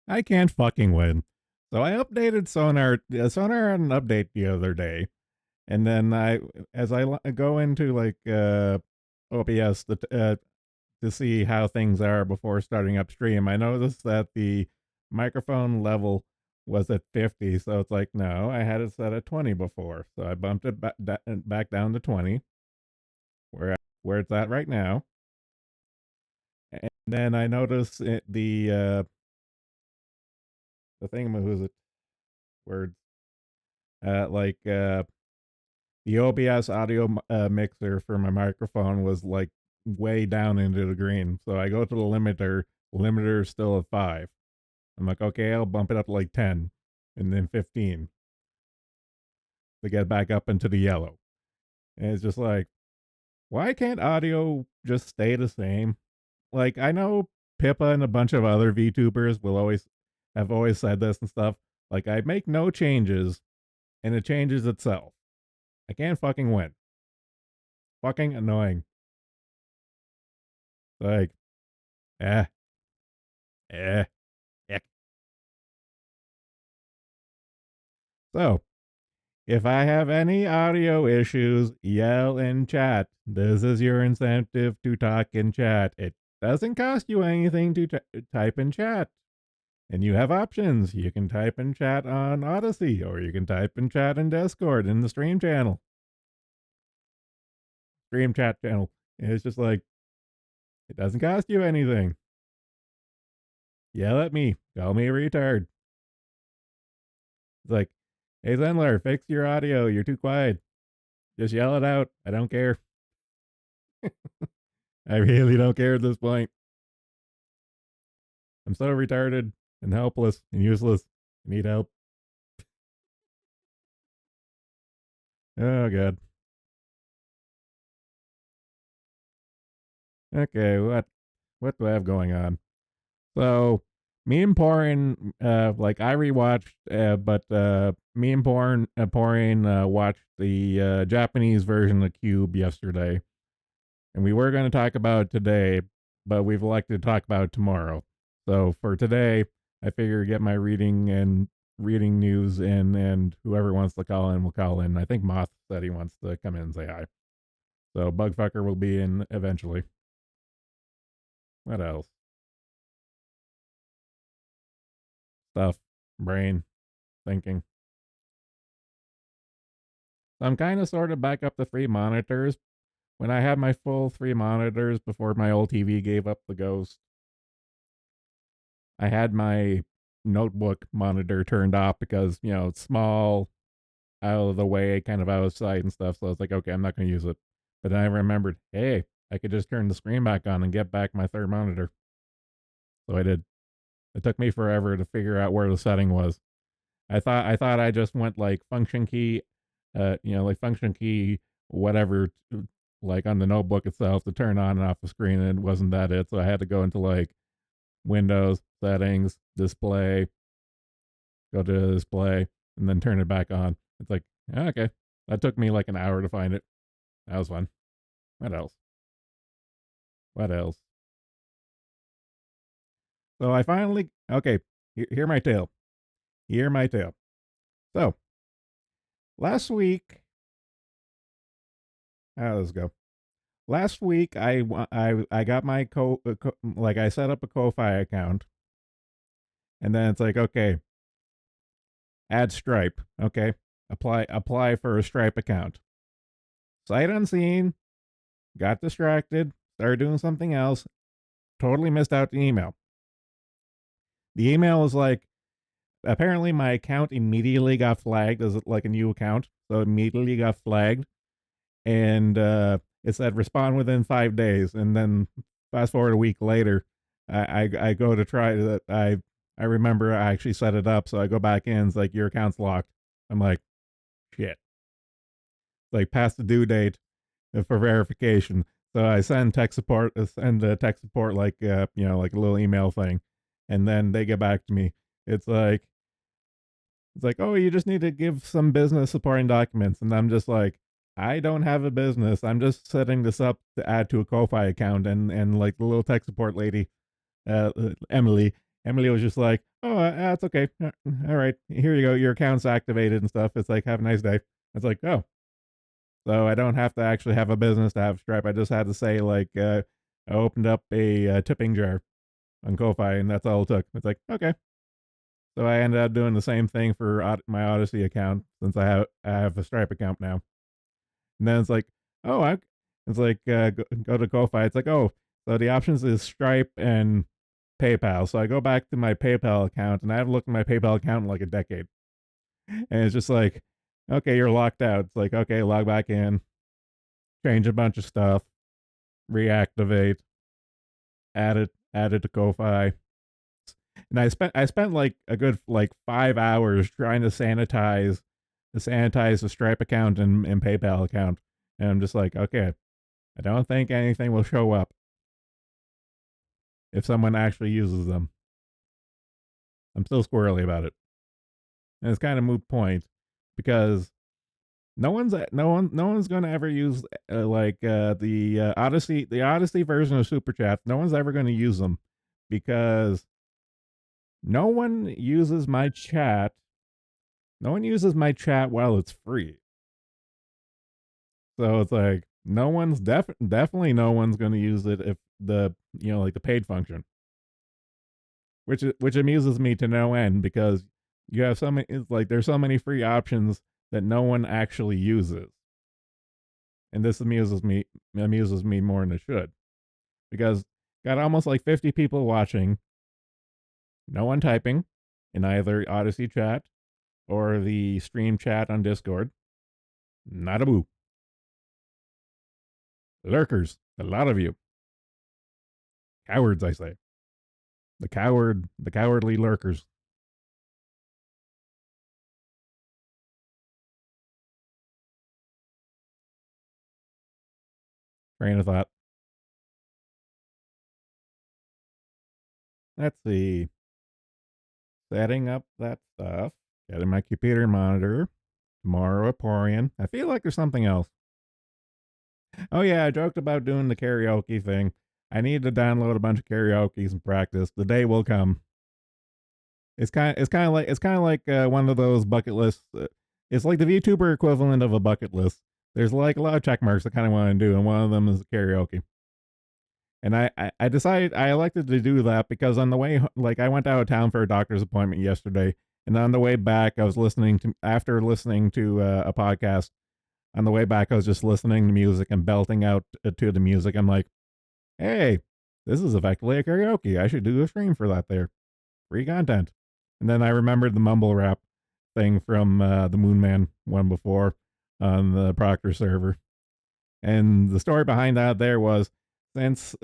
I can't fucking win. So I updated Sonar. Sonar had an update the other day, and then as I go into like OBS to see how things are before starting upstream, I noticed that the microphone level was at 50. So it's like, no, I had it set at 20 before. So I bumped it back down to 20, where it's at right now. And then I noticed the thing, who's it, words, like the OBS audio mixer for my microphone was like way down into the green. So I go to the limiter. Limiter's still at 5. I'm like, okay, I'll bump it up to like 10 and then 15 to get back up into the yellow. And it's just like, why can't audio just stay the same? Like, I know Pippa and a bunch of other VTubers will always said this and stuff. Like, I make no changes and it changes itself. I can't fucking win. Fucking annoying. Like, eh, eh, eh. So, if I have any audio issues, yell in chat. This is your incentive to talk in chat. It doesn't cost you anything to type in chat. And you have options. You can type in chat on Odyssey, or you can type in chat in Discord in the stream chat channel. And it's just like, it doesn't cost you anything. Yell at me. Call me a retard. It's like, hey, Zenler, fix your audio. You're too quiet. Just yell it out. I don't care. I really don't care at this point. I'm so retarded and helpless and useless. I need help. Oh god. Okay, what do I have going on? So me and Porin, like I rewatched, but me and Porin watched the Japanese version of Cube yesterday, and we were going to talk about it today, but we've elected to talk about it tomorrow. So for today, I figure get my reading news in, and whoever wants to call in will call in. I think Moth said he wants to come in and say hi. So Bugfucker will be in eventually. What else? Stuff, brain, thinking. So I'm kind of sort of back up to 3 monitors. When I had my full 3 monitors before my old TV gave up the ghost, I had my notebook monitor turned off because, it's small, out of the way, kind of outside and stuff. So I was like, okay, I'm not going to use it. But then I remembered, hey, I could just turn the screen back on and get back my third monitor. So I did. It took me forever to figure out where the setting was. I thought I just went like function key, like function key whatever, like on the notebook itself to turn on and off the screen, and it wasn't that it. So I had to go into like Windows settings, display, go to the display, and then turn it back on. It's like, okay, that took me like an hour to find it. That was fun. What else? What else? So I finally, okay, hear my tale. Hear my tale. So last week, how does this go? Last week I got my like I set up a Ko-fi account, and then it's like, okay, add Stripe. Okay, apply for a Stripe account. Sight unseen, got distracted, started doing something else, totally missed out the email. The email was like, apparently my account immediately got flagged as like a new account, so it immediately got flagged, and it said respond within 5 days, and then fast forward a week later, I go to try that. I remember I actually set it up, so I go back in. It's like your account's locked. I'm like, shit. Like past the due date for verification. So I send tech support, tech support like like a little email thing, and then they get back to me. It's like oh, you just need to give some business supporting documents, and I'm just like, I don't have a business. I'm just setting this up to add to a Ko-fi account, and like the little tech support lady, Emily, Emily was just like, "Oh, that's okay. All right, here you go. Your account's activated and stuff." It's like, "Have a nice day." It's like, "Oh, so I don't have to actually have a business to have Stripe. I just had to say like, I opened up a tipping jar on Ko-fi, and that's all it took." It's like, okay. So I ended up doing the same thing for my Odyssey account since I have a Stripe account now. And then it's like, oh, it's like go to Ko-fi. It's like, oh, so the options is Stripe and PayPal. So I go back to my PayPal account, and I haven't looked at my PayPal account in like a decade. And it's just like, okay, you're locked out. It's like, okay, log back in, change a bunch of stuff, reactivate, add it to Ko-fi. And I spent like a good like 5 hours trying to sanitize the Stripe account and PayPal account. And I'm just like, okay, I don't think anything will show up if someone actually uses them. I'm still squirrely about it. And it's kind of moot point because no one's going to ever use the Odyssey version of Super Chats. No one's ever going to use them because no one uses my chat. No one uses my chat while it's free. So it's like no one's definitely no one's going to use it if like the paid function, which amuses me to no end because you have so many. It's like there's so many free options that no one actually uses, and this amuses me more than it should because got almost like 50 people watching, no one typing in either Odyssey chat or the stream chat on Discord. Not a boo. Lurkers, a lot of you cowards, I say. The cowardly lurkers. Train of thought. Let's see. Setting up that stuff. Getting my computer monitor. Tomorrow Aporian. I feel like there's something else. Oh yeah, I joked about doing the karaoke thing. I need to download a bunch of karaoke's and practice. The day will come. It's kind of like one of those bucket lists. It's like the VTuber equivalent of a bucket list. There's like a lot of check marks I kind of want to do, and one of them is karaoke. And I decided I elected to do that because on the way, like I went out of town for a doctor's appointment yesterday, and on the way back, I was after listening to a podcast. On the way back, I was just listening to music and belting out to the music. I'm like, hey, this is effectively a karaoke. I should do a stream for that there. Free content. And then I remembered the mumble rap thing from the Moonman one before on the Proctor server. And the story behind that there was since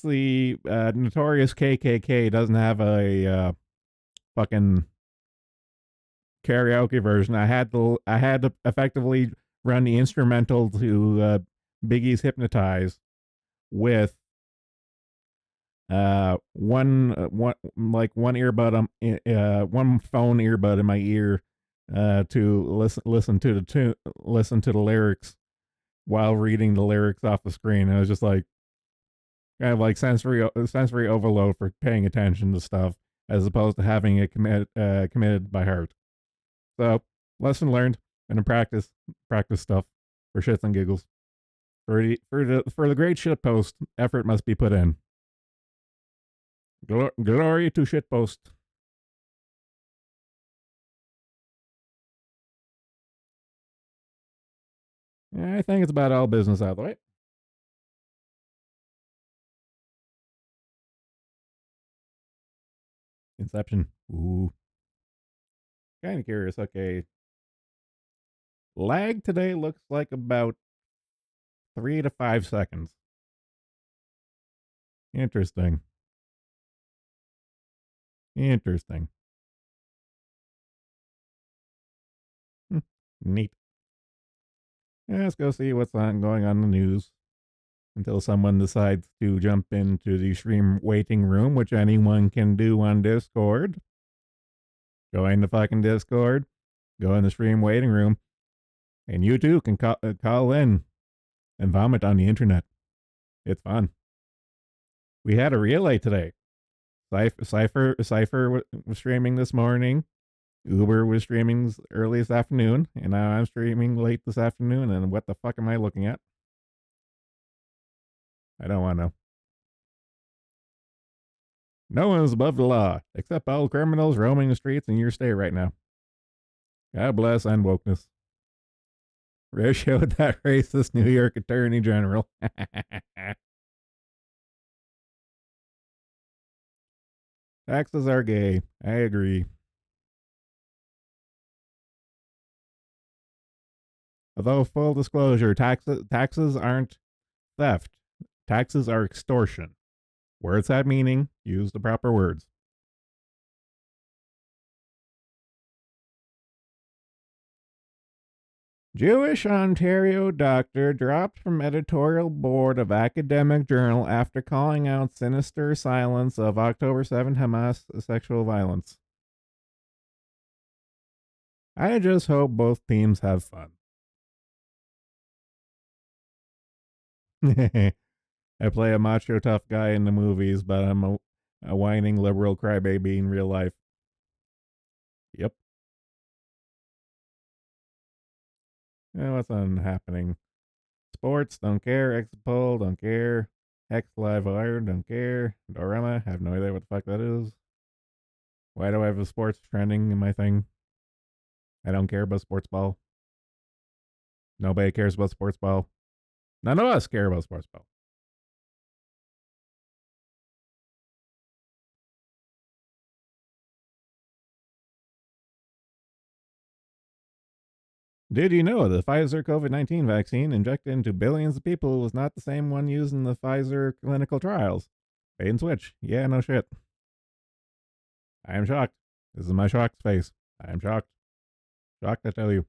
the notorious KKK doesn't have a fucking karaoke version, I had to effectively run the instrumental to Biggie's "Hypnotize" with one earbud one phone earbud in my ear to listen to the lyrics while reading the lyrics off the screen. And it was just like kind of like sensory overload for paying attention to stuff as opposed to having it committed by heart. So lesson learned and in practice stuff for shits and giggles. For the great shit post, effort must be put in. Glory to shit post. Yeah, I think it's about all business out of the way. Inception. Ooh. Kind of curious. Okay. Lag today looks like about 3 to 5 seconds. Interesting. Interesting. Hmm. Neat. Yeah, let's go see what's going on in the news until someone decides to jump into the stream waiting room, which anyone can do on Discord. Join the fucking Discord. Go in the stream waiting room. And you too can call in and vomit on the internet. It's fun. We had a relay today. Cypher was streaming this morning. Uber was streaming early this afternoon, and now I'm streaming late this afternoon. And what the fuck am I looking at? I don't want to know. No one is above the law, except all criminals roaming the streets in your state right now. God bless unwokeness. Ratio with that racist New York Attorney General. Taxes are gay. I agree. Although, full disclosure, taxes aren't theft. Taxes are extortion. Words have meaning. Use the proper words. Jewish Ontario doctor dropped from editorial board of academic journal after calling out sinister silence of October 7 Hamas sexual violence. I just hope both teams have fun. I play a macho tough guy in the movies, but I'm a whining liberal crybaby in real life. Yep. What's on happening? Sports, don't care. Expo, don't care. X Live Wire, don't care. Dorama, have no idea what the fuck that is. Why do I have a sports trending in my thing? I don't care about sports ball. Nobody cares about sports ball. None of us care about sports ball. Did you know the Pfizer COVID 19 vaccine injected into billions of people was not the same one used in the Pfizer clinical trials? Bait and switch. Yeah, no shit. I am shocked. This is my shocked face. I am shocked. Shocked, I tell you.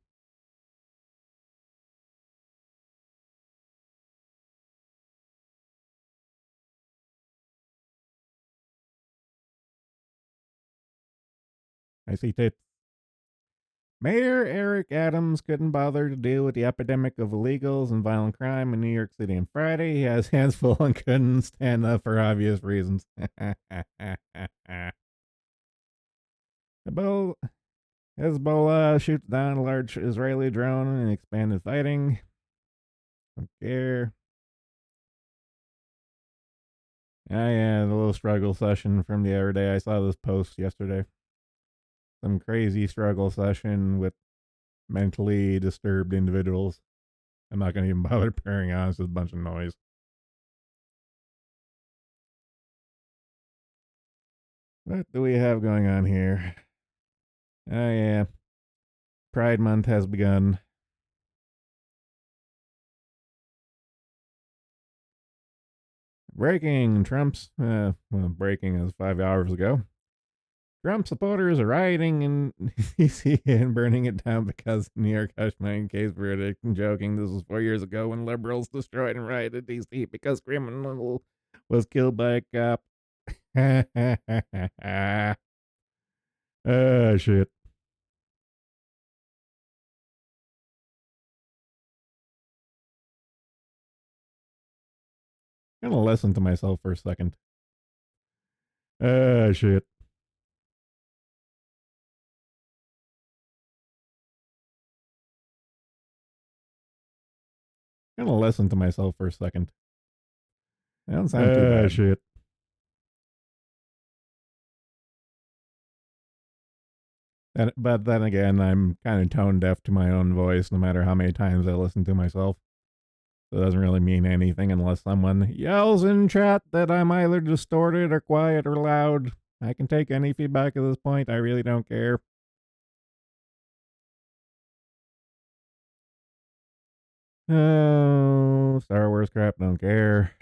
I see tits. Mayor Eric Adams couldn't bother to deal with the epidemic of illegals and violent crime in New York City on Friday. He has hands full and couldn't stand up for obvious reasons. Hezbollah shoots down a large Israeli drone and expanded fighting. Don't care. Yeah, the little struggle session from the other day. I saw this post yesterday. Some crazy struggle session with mentally disturbed individuals. I'm not going to even bother pairing on. It's just a bunch of noise. What do we have going on here? Oh, yeah. Pride Month has begun. Breaking breaking is 5 hours ago. Trump supporters are rioting in DC and burning it down because New York hushed my case verdict and joking. This was 4 years ago when liberals destroyed and rioted DC because criminal was killed by a cop. Oh, shit. I'm gonna listen to myself for a second. Oh, shit. I'm gonna listen to myself for a second. That don't sound too bad. Shit. But then again, I'm kind of tone deaf to my own voice no matter how many times I listen to myself. So it doesn't really mean anything unless someone yells in chat that I'm either distorted or quiet or loud. I can take any feedback at this point. I really don't care. Oh, Star Wars crap, don't care.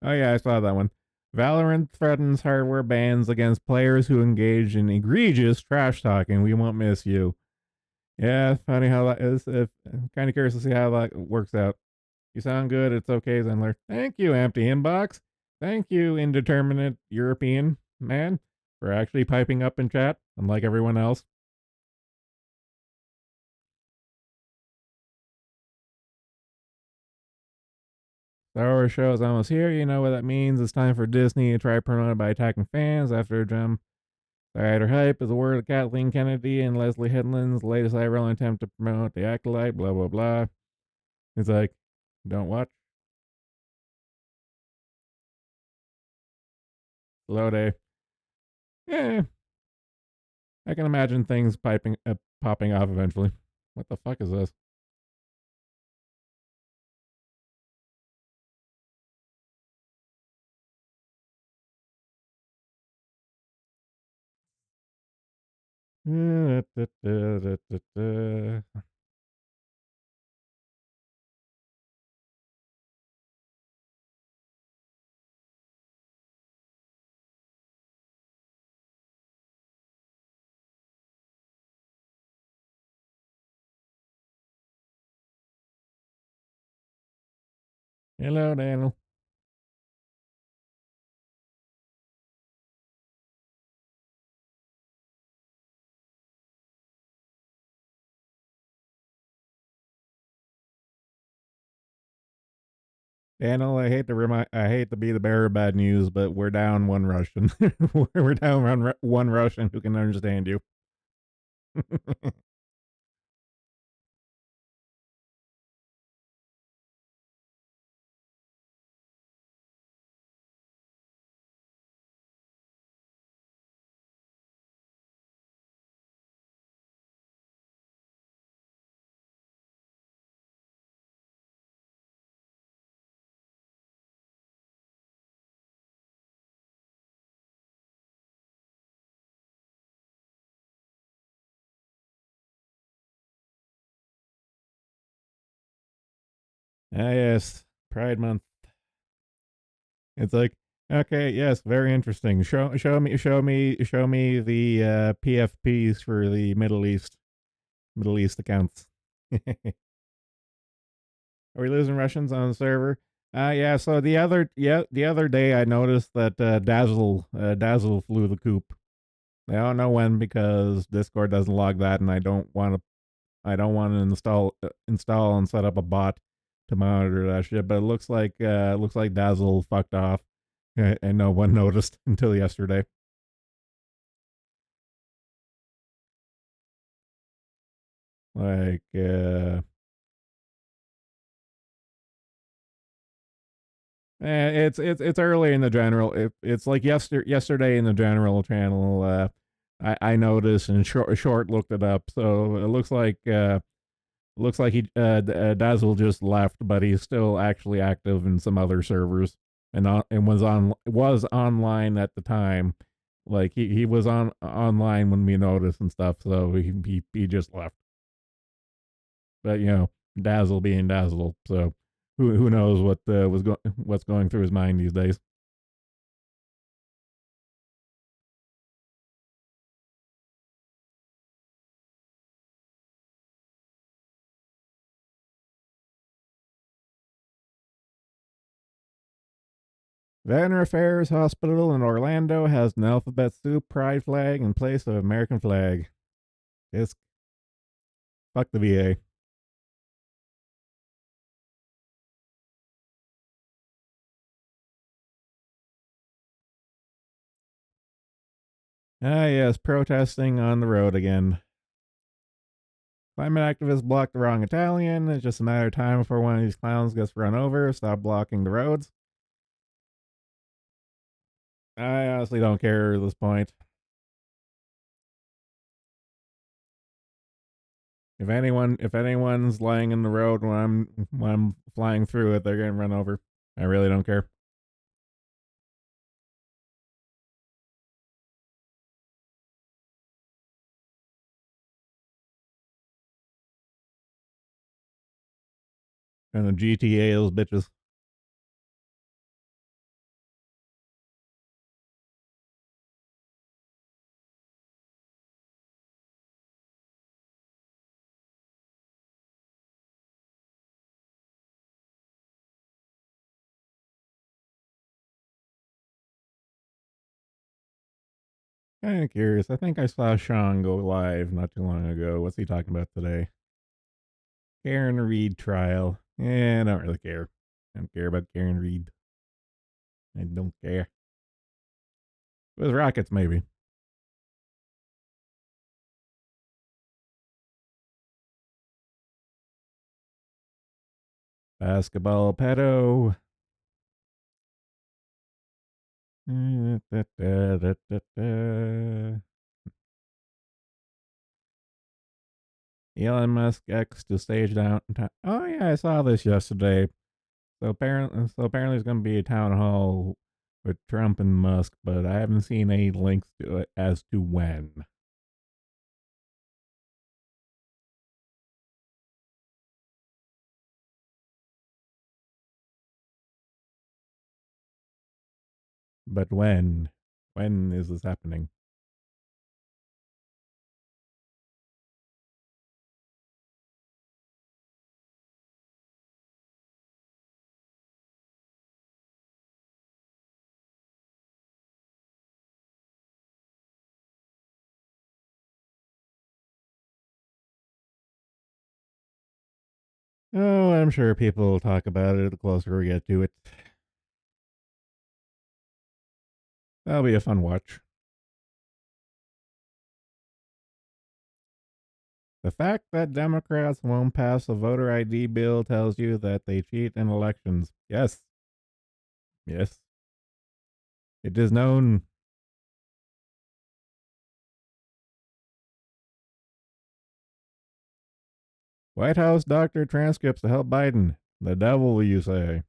Oh, yeah, I saw that one. Valorant threatens hardware bans against players who engage in egregious trash talking. We won't miss you. Yeah, funny how that is. I'm kind of curious to see how that works out. You sound good. It's okay, Zenler. Thank you, empty inbox. Thank you, indeterminate European man, for actually piping up in chat, unlike everyone else. Star Wars show is almost here. You know what that means. It's time for Disney to try to promote it by attacking fans after Jim. Their hype is the word of Kathleen Kennedy and Leslie Headland's latest eye-rolling attempt to promote the Acolyte, blah, blah, blah. It's like, don't watch. Slow day. Yeah, I can imagine things popping off eventually. What the fuck is this? Hello, Daniel. Daniel, I hate to be the bearer of bad news, but we're down one Russian. We're down one Russian who can understand you. Yes, Pride Month. It's like, okay, yes, very interesting. Show me the PFPs for the Middle East accounts. Are we losing Russians on the server? Yeah. So the other day I noticed that Dazzle flew the coop. I don't know when because Discord doesn't log that, and I don't want to install and set up a bot to monitor that shit. But it looks like Dazzle fucked off, and no one noticed until yesterday. Like, it's early in the general. It's like yesterday in the general channel. I noticed and short looked it up. So it looks like Dazzle just left, but he's still actually active in some other servers and was online at the time. Like he was online when we noticed and stuff. So he just left. But you know, Dazzle being Dazzle. So who knows what's going through his mind these days. Veteran Affairs Hospital in Orlando has an alphabet soup pride flag in place of American flag. It's fuck the VA. Ah, yes, protesting on the road again. Climate activists blocked the wrong Italian. It's just a matter of time before one of these clowns gets run over. Stop blocking the roads. I honestly don't care at this point. If anyone's lying in the road when I'm flying through it, they're getting run over. I really don't care. And the GTA those bitches. Kind of curious. I think I saw Sean go live not too long ago. What's he talking about today? Karen Reed trial. Yeah, I don't really care. I don't care about Karen Reed. I don't care. It was Rockets, maybe. Basketball pedo. Elon Musk X to stage down. Oh yeah, I saw this yesterday. So apparently, it's going to be a town hall with Trump and Musk, but I haven't seen any links to it as to when. But when? When is this happening? Oh, I'm sure people will talk about it the closer we get to it. That'll be a fun watch. The fact that Democrats won't pass a voter ID bill tells you that they cheat in elections. Yes, yes. It is known. White House doctor transcripts to help Biden. The devil, you say.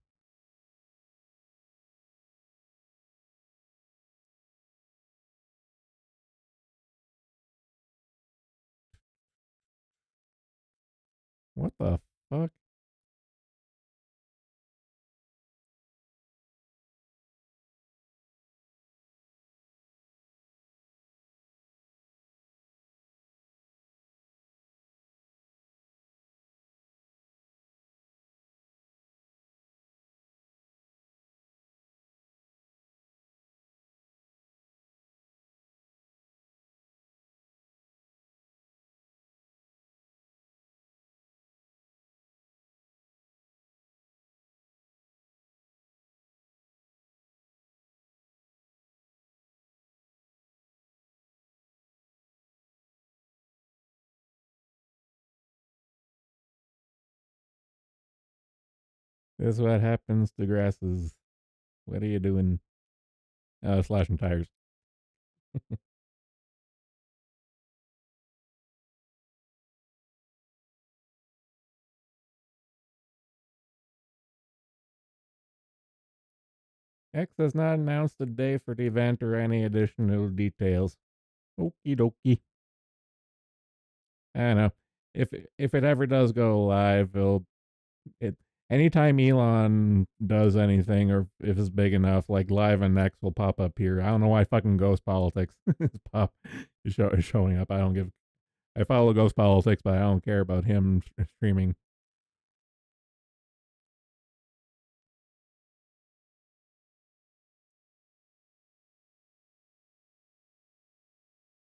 What the fuck? This is what happens to grasses. What are you doing? Oh, slashing tires. X has not announced a day for the event or any additional details. Okie dokie. I don't know. If it ever does go live, it anytime Elon does anything or if it's big enough, like live and next will pop up here. I don't know why fucking Ghost Politics is showing up. I follow Ghost Politics, but I don't care about him streaming.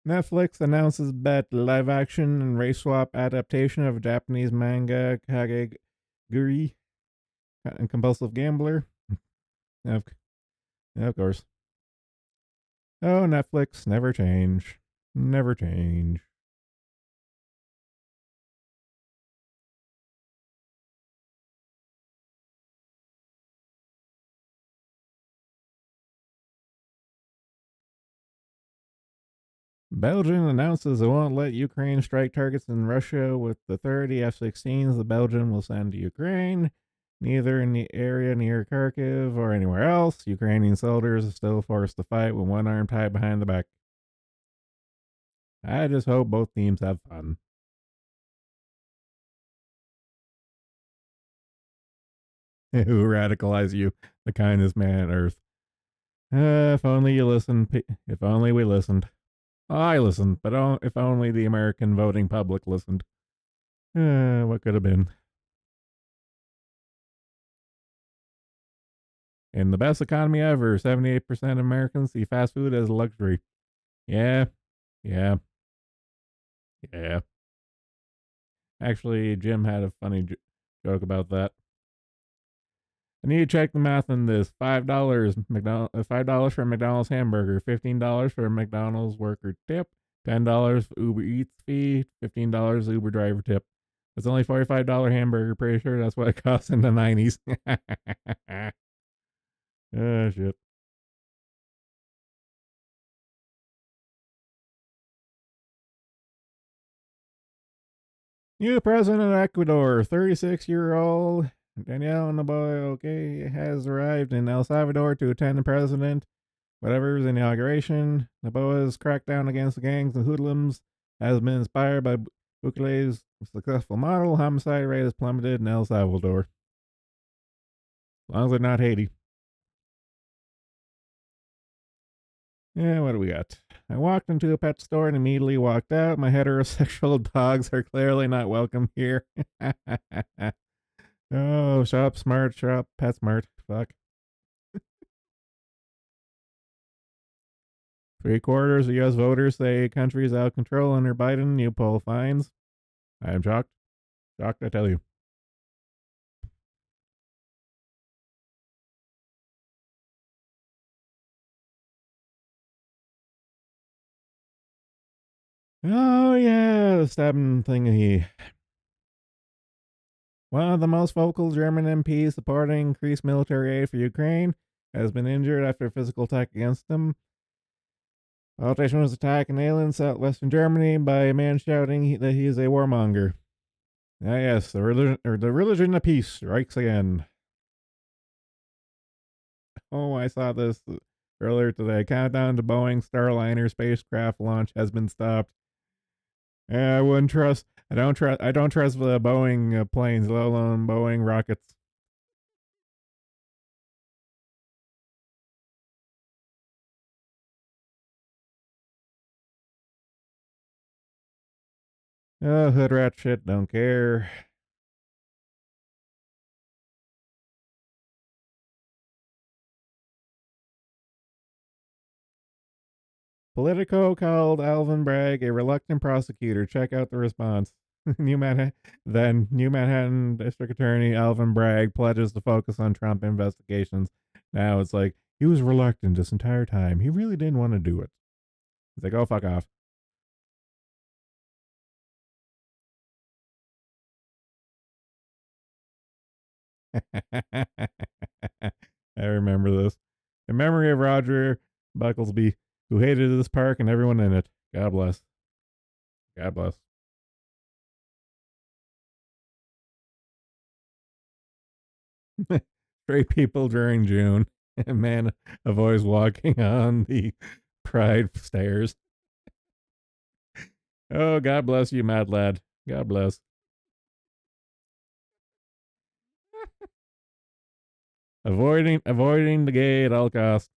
Netflix announces bet live action and race swap adaptation of Japanese manga Kageguri and Compulsive Gambler. Of, of course. Oh, Netflix, never change. Never change. Belgium announces it won't let Ukraine strike targets in Russia with the 30 F 16s the Belgium will send to Ukraine, neither in the area near Kharkiv or anywhere else. Ukrainian soldiers are still forced to fight with one arm tied behind the back. I just hope both teams have fun. Who radicalize you? The kindest man on earth. If only you listened. If only we listened. I listened, but if only the American voting public listened. What could have been? In the best economy ever, 78% of Americans see fast food as a luxury. Yeah, yeah, yeah. Actually, Jim had a funny joke about that. I need to check the math on this. $5 for a McDonald's hamburger, $15 for a McDonald's worker tip, $10 Uber Eats fee, $15 Uber driver tip. It's only $45 hamburger. Pretty sure that's what it costs in the 90s. Oh shit. New president of Ecuador, 36-year-old Daniel Noboa, has arrived in El Salvador to attend the president whatever's inauguration. Noboa's crackdown against the gangs and hoodlums has been inspired by Bukele's successful model. Homicide rate has plummeted in El Salvador. As long as they're not Haiti. Yeah, what do we got? I walked into a pet store and immediately walked out. My heterosexual dogs are clearly not welcome here. Oh, shop smart, shop pet smart. Fuck. Three-quarters of U.S. voters say country's out of control under Biden. New poll finds. I am shocked. Shocked, I tell you. Oh, yeah, the stabbing thingy. One of the most vocal German MPs supporting increased military aid for Ukraine has been injured after a physical attack against him. Politician was attacked in Aalen, southwestern Germany, by a man shouting that he is a warmonger. Ah, yes, the religion of peace strikes again. Oh, I saw this earlier today. Countdown to Boeing Starliner spacecraft launch has been stopped. Yeah, I wouldn't trust. I don't trust. I don't trust the Boeing planes, let alone Boeing rockets. Oh, hood rat shit. Don't care. Politico called Alvin Bragg a reluctant prosecutor. Check out the response. New Manhattan District Attorney Alvin Bragg pledges to focus on Trump investigations. Now it's like he was reluctant this entire time. He really didn't want to do it. It's like, oh, fuck off. I remember this. In memory of Roger Bucklesby, who hated this park and everyone in it. God bless. God bless. Straight people during June. A man avoids walking on the Pride stairs. Oh, God bless you, mad lad. God bless. Avoiding the gay at all costs.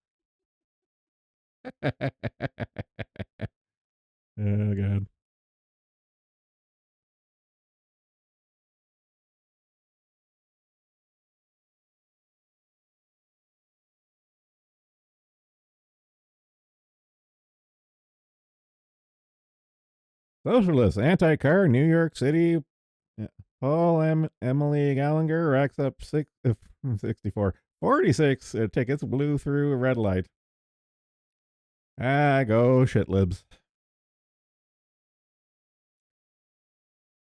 Oh God. Socialist anti-car New York City. Paul Emily Gallagher racks up 64 46 tickets, blew through a red light. Ah, go shit libs.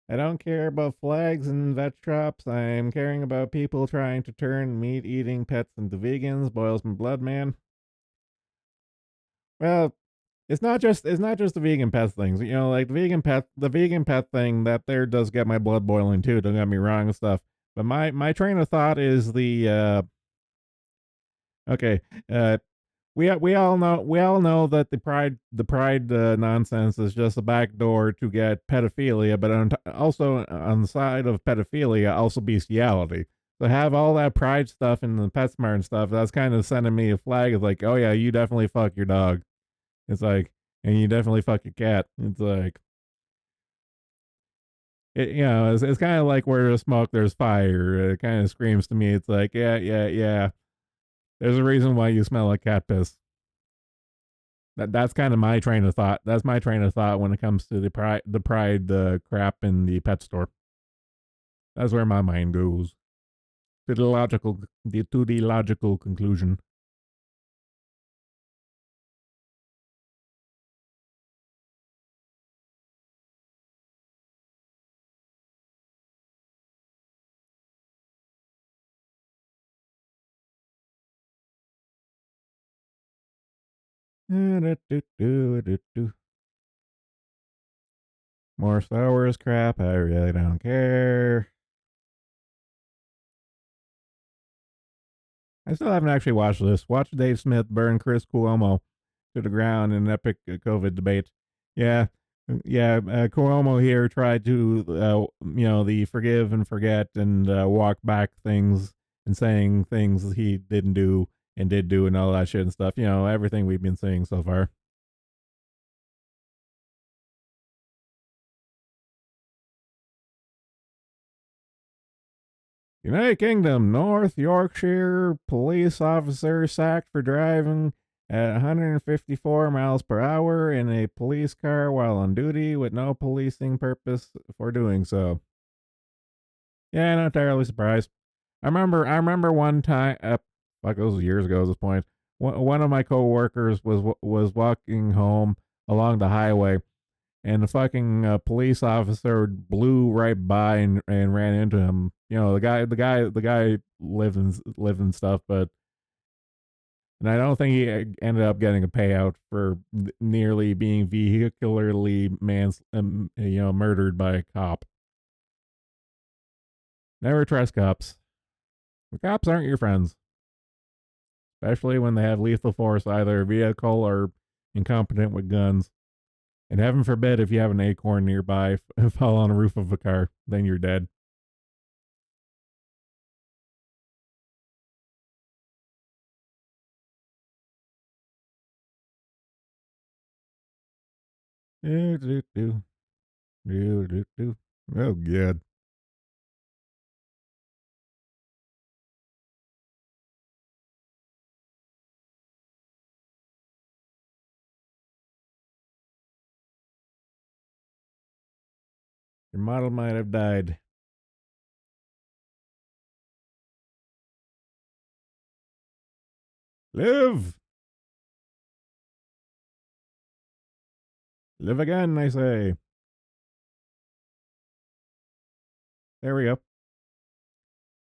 I don't care about flags and vet shops. I'm caring about people trying to turn meat eating pets into vegans. Boils my blood, man. Well, it's not just the vegan pet things. Like the vegan pet thing that there does get my blood boiling too. Don't get me wrong and stuff. But my train of thought is the okay. We all know that the pride nonsense is just a backdoor to get pedophilia, but also on the side of pedophilia, also bestiality. So have all that pride stuff and the PetSmart and stuff. That's kind of sending me a flag of like, oh yeah, you definitely fuck your dog. It's like, and you definitely fuck your cat. It's like, it's kind of like where there's smoke, there's fire. It kind of screams to me. It's like, yeah, yeah, yeah. There's a reason why you smell like cat piss. That's kind of my train of thought. That's my train of thought when it comes to the pride crap in the pet store. That's where my mind goes. to the logical conclusion. More Star Wars crap. I really don't care. I still haven't actually watched this. Watch Dave Smith burn Chris Cuomo to the ground in an epic COVID debate. Yeah, yeah. Cuomo here tried to, the forgive and forget and walk back things and saying things he didn't do and did do and all that shit and stuff. Everything we've been saying so far. United Kingdom, North Yorkshire police officer sacked for driving at 154 miles per hour in a police car while on duty with no policing purpose for doing so. Yeah, not entirely surprised. I remember one time, like it was years ago at this point. One of my coworkers was walking home along the highway, and the fucking police officer blew right by and ran into him. The guy lived in stuff, but and I don't think he ended up getting a payout for nearly being vehicularly murdered by a cop. Never trust cops. The cops aren't your friends, especially when they have lethal force, either vehicle or incompetent with guns. And heaven forbid if you have an acorn nearby, fall on the roof of a car, then you're dead. Do, do, do, do, do, do. Oh, God. Your model might have died. Live! Live again, I say. There we go.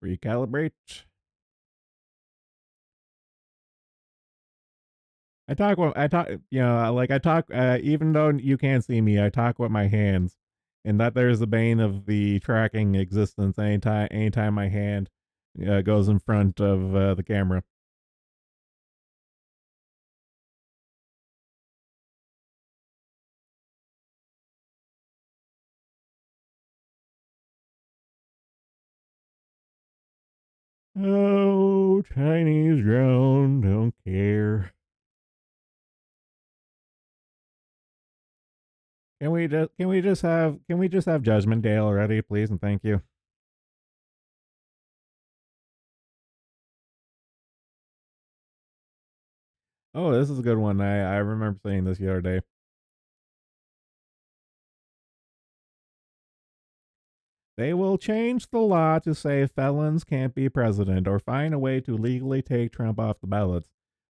Recalibrate. I talk, even though you can't see me, I talk with my hands. And that there's the bane of the tracking existence anytime my hand goes in front of the camera. Oh, Chinese drone, don't care. Can we just have Judgment Day already, please, and thank you. Oh, this is a good one. I remember saying this the other day. They will change the law to say felons can't be president or find a way to legally take Trump off the ballots.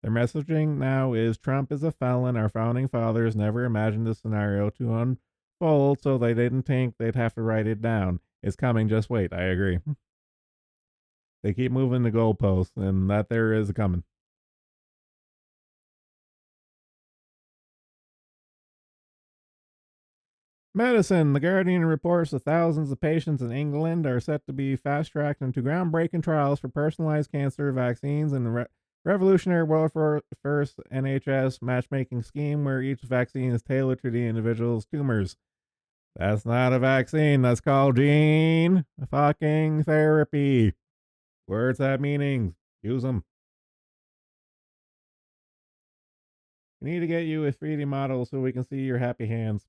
Their messaging now is Trump is a felon. Our founding fathers never imagined this scenario to unfold, so they didn't think they'd have to write it down. It's coming, just wait. I agree. They keep moving the goalposts, and that there is coming. Medicine. The Guardian reports that thousands of patients in England are set to be fast tracked into groundbreaking trials for personalized cancer vaccines and the revolutionary world first NHS matchmaking scheme where each vaccine is tailored to the individual's tumors. That's not a vaccine. That's called gene fucking therapy. Words have meanings. Use them. We need to get you a 3D model so we can see your happy hands.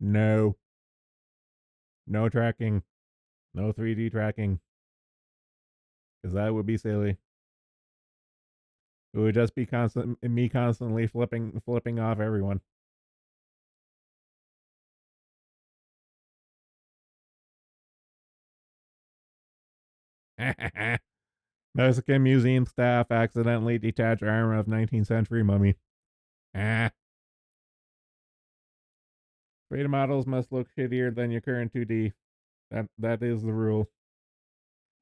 No. No tracking. No 3D tracking. Because that would be silly. It would just be me constantly flipping off everyone. Mexican museum staff accidentally detach arm of 19th century mummy. Ah. 3D models must look shittier than your current 2D. That is the rule.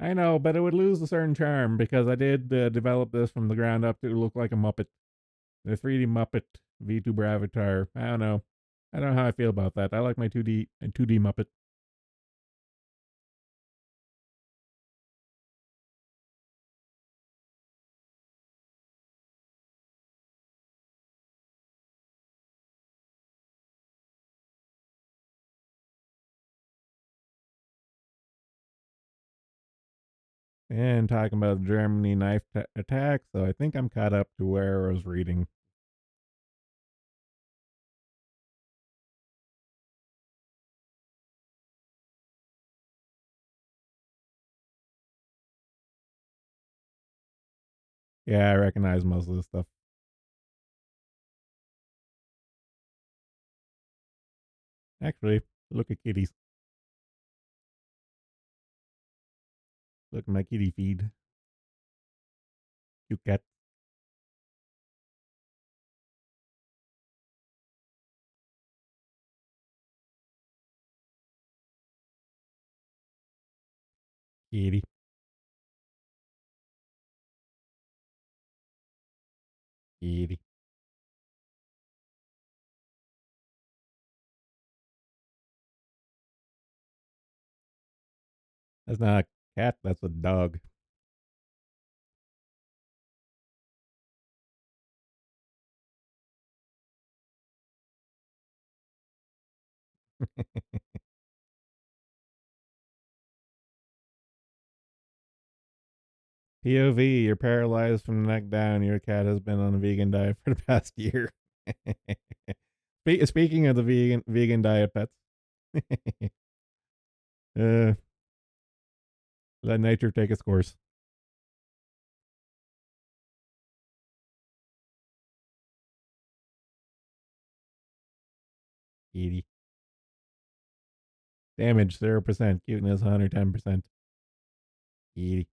I know, but it would lose a certain charm because I did develop this from the ground up to look like a Muppet. The 3D Muppet VTuber avatar. I don't know. I don't know how I feel about that. I like my 2D Muppet. And talking about Germany knife attack, so I think I'm caught up to where I was reading. Yeah, I recognize most of this stuff. Actually, look at kitties. Look at my kitty feed. Cute cat. Kitty. Kitty. That's not a cat, that's a dog. POV, you're paralyzed from the neck down. Your cat has been on a vegan diet for the past year. Speaking of the vegan diet pets, uh, let nature take its course. Kitty. Damage 0%. Cuteness 110%. Kitty.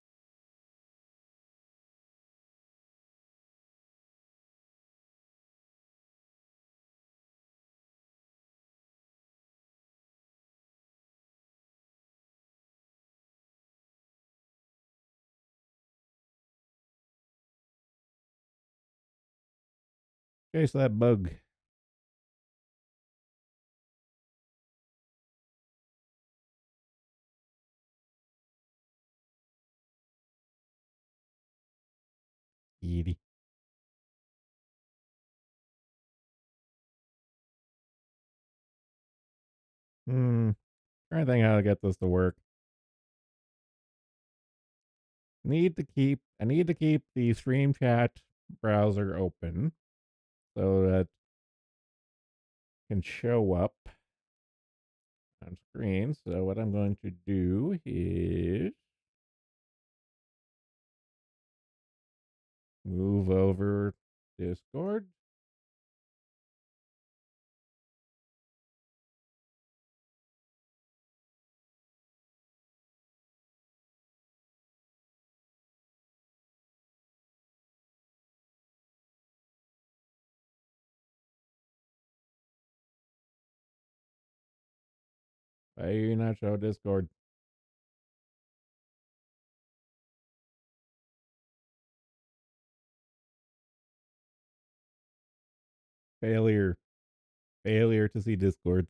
Chase that bug. Kitty. Trying to think how to get this to work. I need to keep the stream chat browser open so that can show up on screen. So what I'm going to do is move over Discord. Why are you not show Discord? Failure. Failure to see Discord.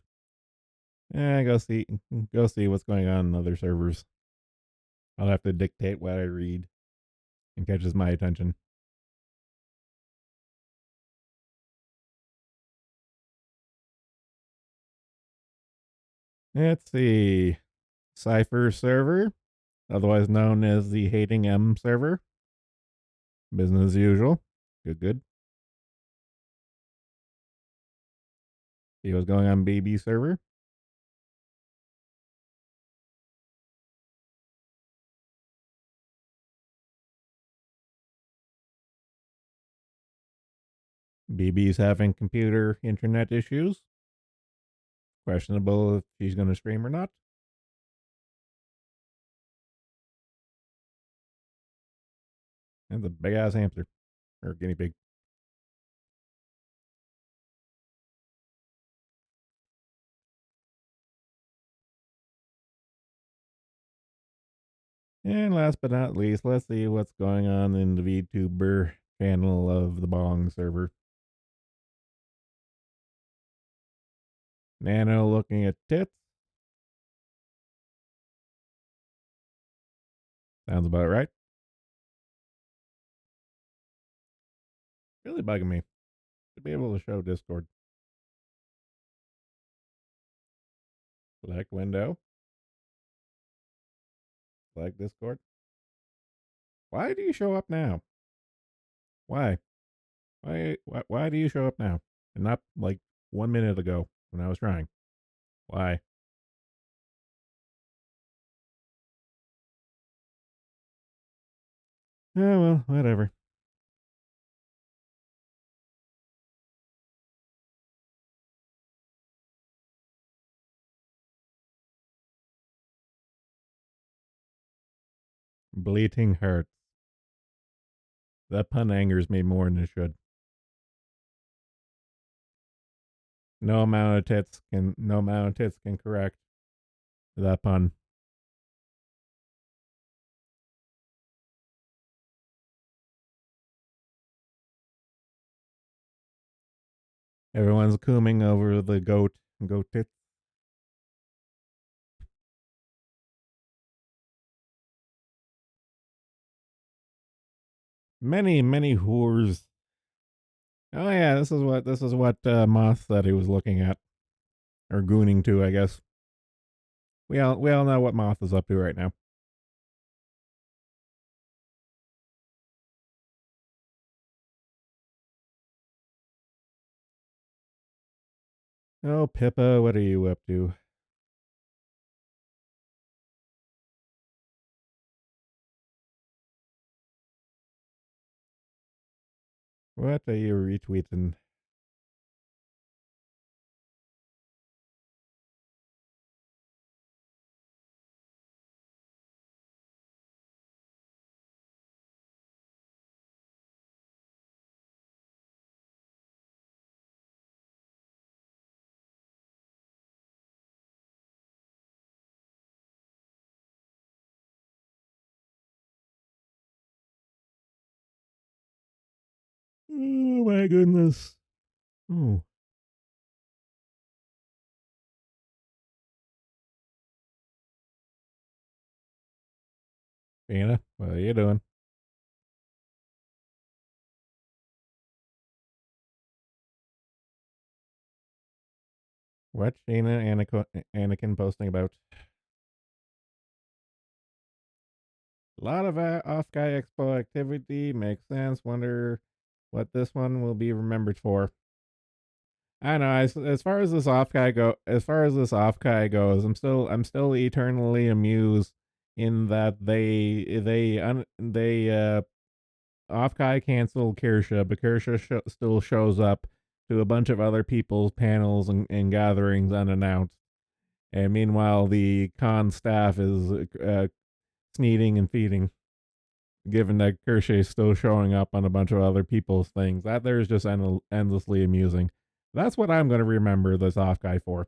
Go see what's going on in other servers. I'll have to dictate what I read and catches my attention. Let's see. Cypher server, otherwise known as the Hating M server. Business as usual. Good, good. See what's going on BB server. BB's having computer internet issues. Questionable if she's going to stream or not. It's a big ass hamster or guinea pig. And last but not least, let's see what's going on in the VTuber channel of the Bong server. Nano looking at tits. Sounds about right. Really bugging me. Should be able to show Discord. Select window. Select Discord. Why do you show up now? Why? Why do you show up now? And not like 1 minute ago when I was trying. Why? Oh well, whatever. Bleating hurts. That pun angers me more than it should. No amount of tits can correct that pun. Everyone's cooming over the goat tits. Many whores. Oh yeah, this is what Moth said he was looking at or gooning to, I guess. We all know what Moth is up to right now. Oh Pippa, what are you up to? What are you retweeting? Oh my goodness. Oh, Dana, what are you doing? What Shayna Anakin posting about? A lot of off guy expo activity makes sense. Wonder what this one will be remembered for. I know. As far as this off guy goes, I'm still eternally amused in that they off guy canceled Kirsha, but Kirsha still shows up to a bunch of other people's panels and gatherings unannounced. And meanwhile, the con staff is sneezing and feeding, given that Kershaw is still showing up on a bunch of other people's things. That there is just endlessly amusing. That's what I'm going to remember this off guy for.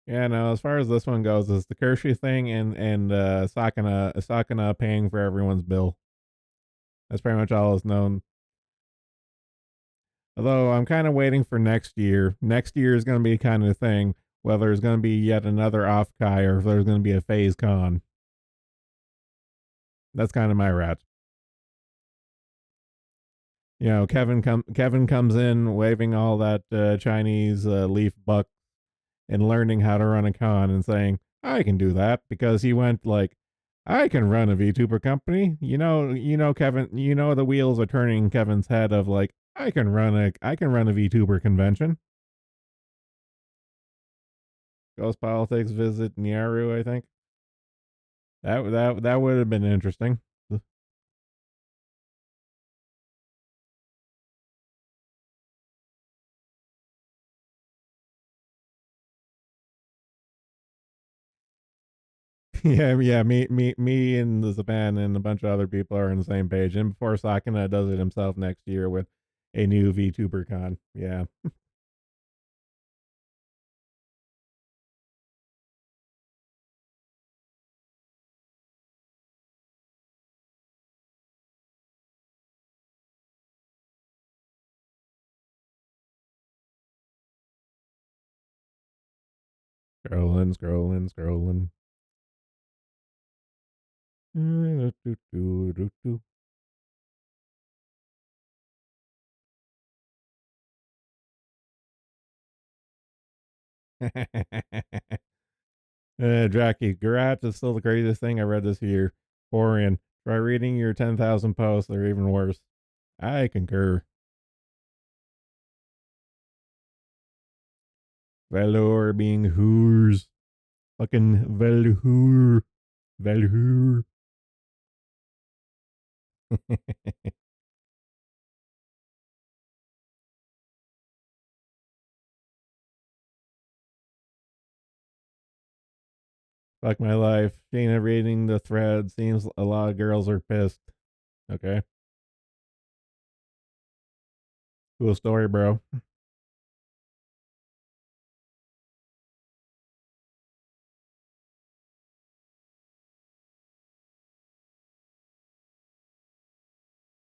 Yeah, no. As far as this one goes, it's the Kershaw thing and Sakana paying for everyone's bill. That's pretty much all is known. Although I'm kind of waiting for next year. Next year is going to be kind of the thing whether there's going to be yet another off guy or if there's going to be a phase con. That's kind of my rat. Kevin comes in waving all that Chinese leaf buck and learning how to run a con and saying I can do that because he went like I can run a VTuber company. Kevin. The wheels are turning in Kevin's head of like I can run a VTuber convention. Ghost Politics visit Nyaru, I think. That would have been interesting. Yeah. Me, and the Zapan and a bunch of other people are on the same page. And before Sakana does it himself next year with a new VTuber con. Yeah. Scrolling. Jackie, Garage is still the craziest thing I read this year. Orion, try reading your 10,000 posts, they're even worse. I concur. Valor being whores. Fucking Valor. Valor. Fuck my life. Shayna reading the thread. Seems a lot of girls are pissed. Okay. Cool story, bro.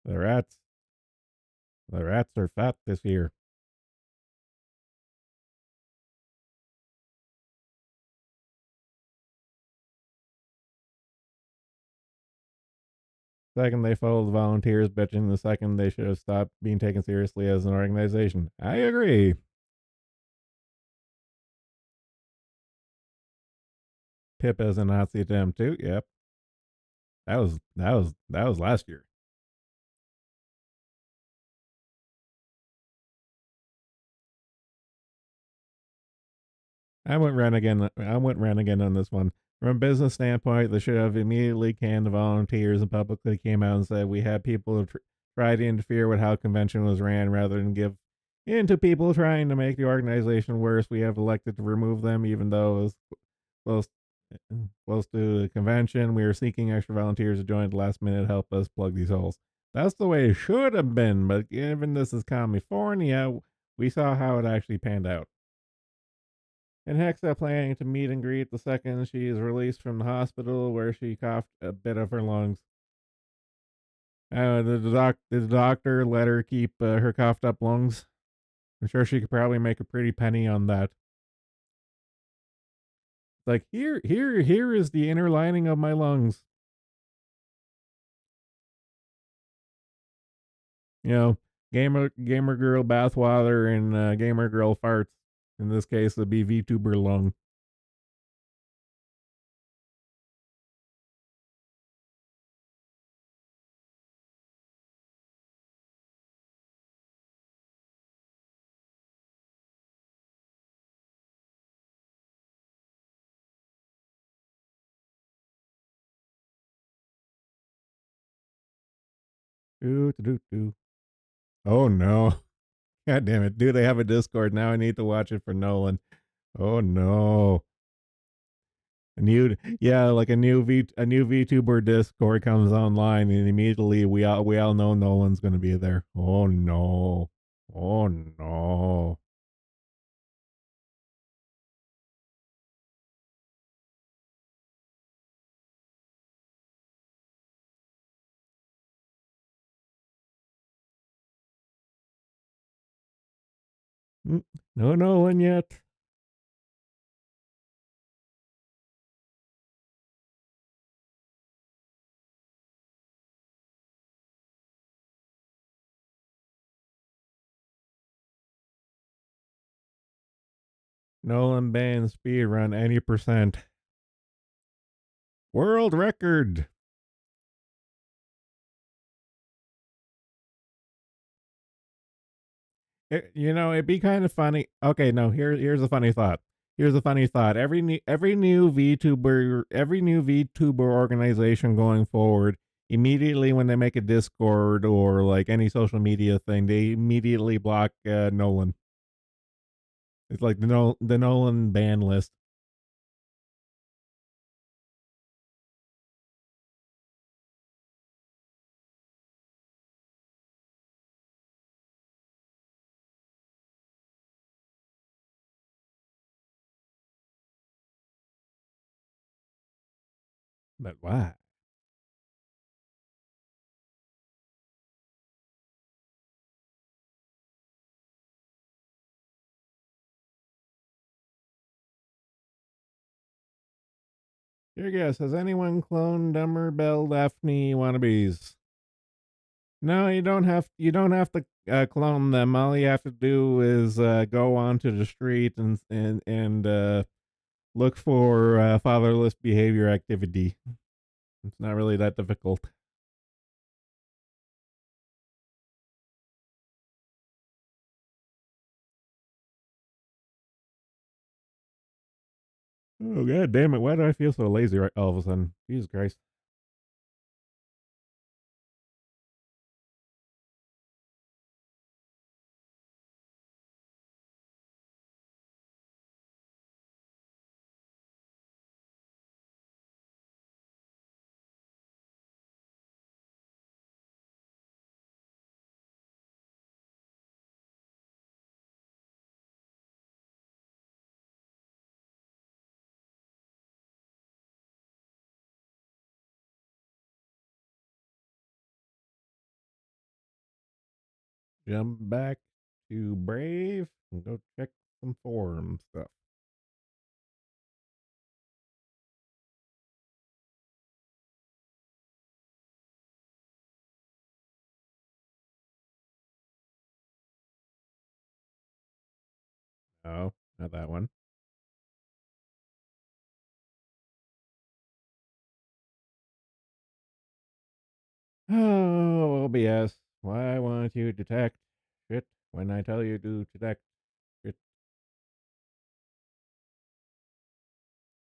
The rats. The rats are fat this year. Second, they followed the volunteers, bitching the second they should have stopped being taken seriously as an organization. I agree. Pip as a Nazi attempt too. Yep. That was last year. I went Renegade on this one. From a business standpoint, they should have immediately canned the volunteers and publicly came out and said we had people who try to interfere with how convention was ran rather than give in to people trying to make the organization worse. We have elected to remove them, even though it was close close to the convention. We are seeking extra volunteers to join at the last minute help us plug these holes. That's the way it should have been, but given this is California, we saw how it actually panned out. And Hexa planning to meet and greet the second she is released from the hospital where she coughed a bit of her lungs. Did the doctor let her keep her coughed up lungs? I'm sure she could probably make a pretty penny on that. Like here is the inner lining of my lungs. You know, gamer girl bathwater and gamer girl farts. In this case, it'd be VTuber lung. Doo, doo, doo. Oh no. God damn it. Dude, they have a Discord. Now I need to watch it for Nolan. Oh no. Like a new VTuber Discord comes online and immediately we all know Nolan's gonna be there. Oh no. Oh no. No Nolan yet. Nolan banned speedrun any percent. World record. It'd be kind of funny. Okay, no, here's a funny thought. Here's a funny thought. Every new VTuber organization going forward, immediately when they make a Discord or like any social media thing, they immediately block Nolan. It's like the Nolan ban list. But why? Your guess, has anyone cloned Dumber Bell Daphne wannabes? No, you don't have to clone them. All you have to do is go onto the street and look for fatherless behavior activity. It's not really that difficult. Oh god damn it! Why do I feel so lazy right all of a sudden? Jesus Christ! Jump back to Brave and go check some forum stuff. Oh, not that one. Oh, OBS. Why won't you detect shit when I tell you to detect shit?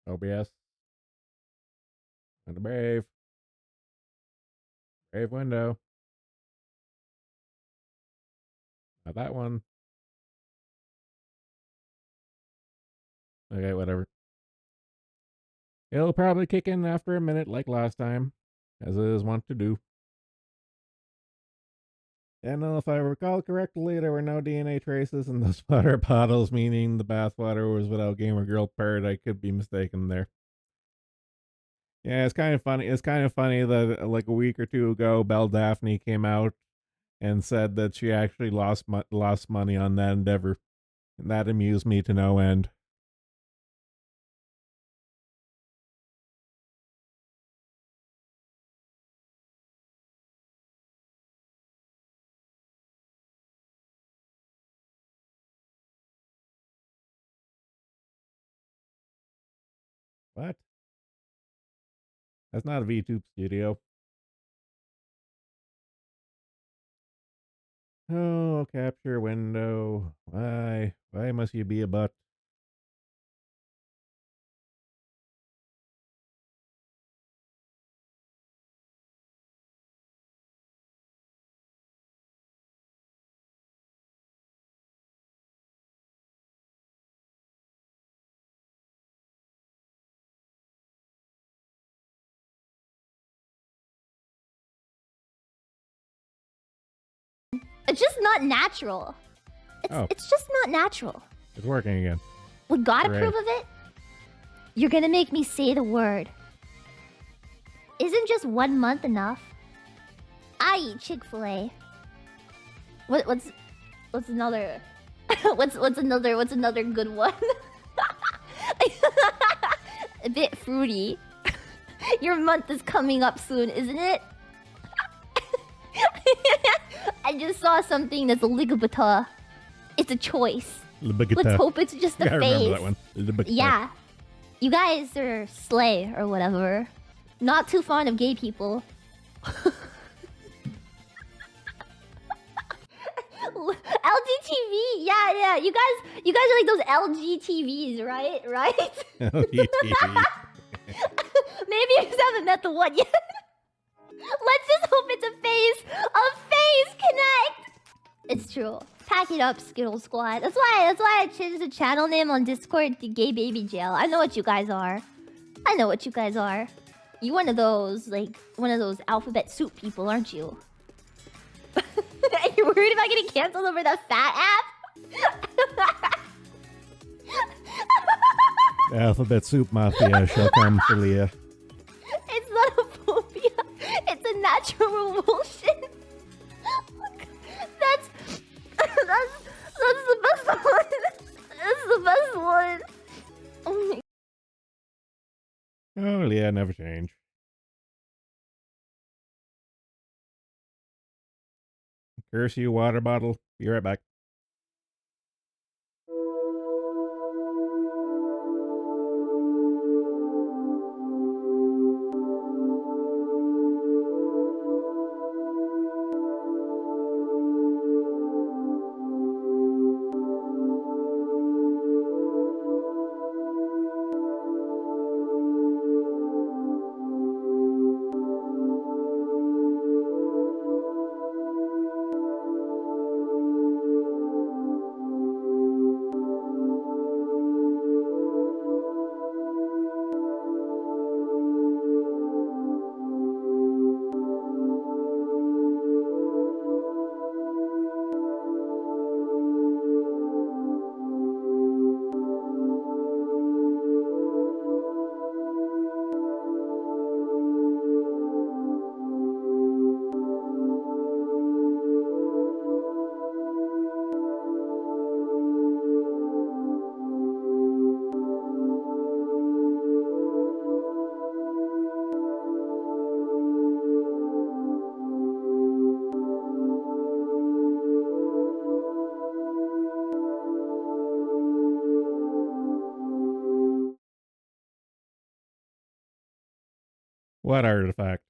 OBS. And the Brave. Brave window. Not that one. Okay, whatever. It'll probably kick in after a minute like last time, as it is wont to do. And if I recall correctly, there were no DNA traces in those water bottles, meaning the bathwater was without Gamer Girl Purd. I could be mistaken there. Yeah, it's kind of funny. It's kind of funny that like a week or two ago, Belle Daphne came out and said that she actually lost money on that endeavor, and that amused me to no end. What? That's not a VTube studio. Oh, capture window. Why? Why must you be a butt? It's just not natural. Oh, It's just not natural. it's working again. Would God Hooray. approve of it? You're gonna make me say the word. Isn't just 1 month enough? I eat Chick-fil-A. What's another what's another good one? A bit fruity. Your month is coming up soon, isn't it? I just saw something that's a ligabata. It's a choice. Let's hope it's just a I phase. remember that one. Yeah. You guys are slay or whatever. Not too fond of gay people. LG TV, yeah. You guys are like those LG TVs, right? Right? LG TV. Maybe you just haven't met the one yet. Let's just hope it's a phase connect. It's true. Pack it up, Skittle Squad. That's why I changed the channel name on Discord to Gay Baby Jail. I know what you guys are. You one of those alphabet soup people, aren't you? You're worried about getting canceled over the fat app? Alphabet Soup Mafia shall come for Leah. It's never change. Curse you, water bottle. Be right back. What artifact?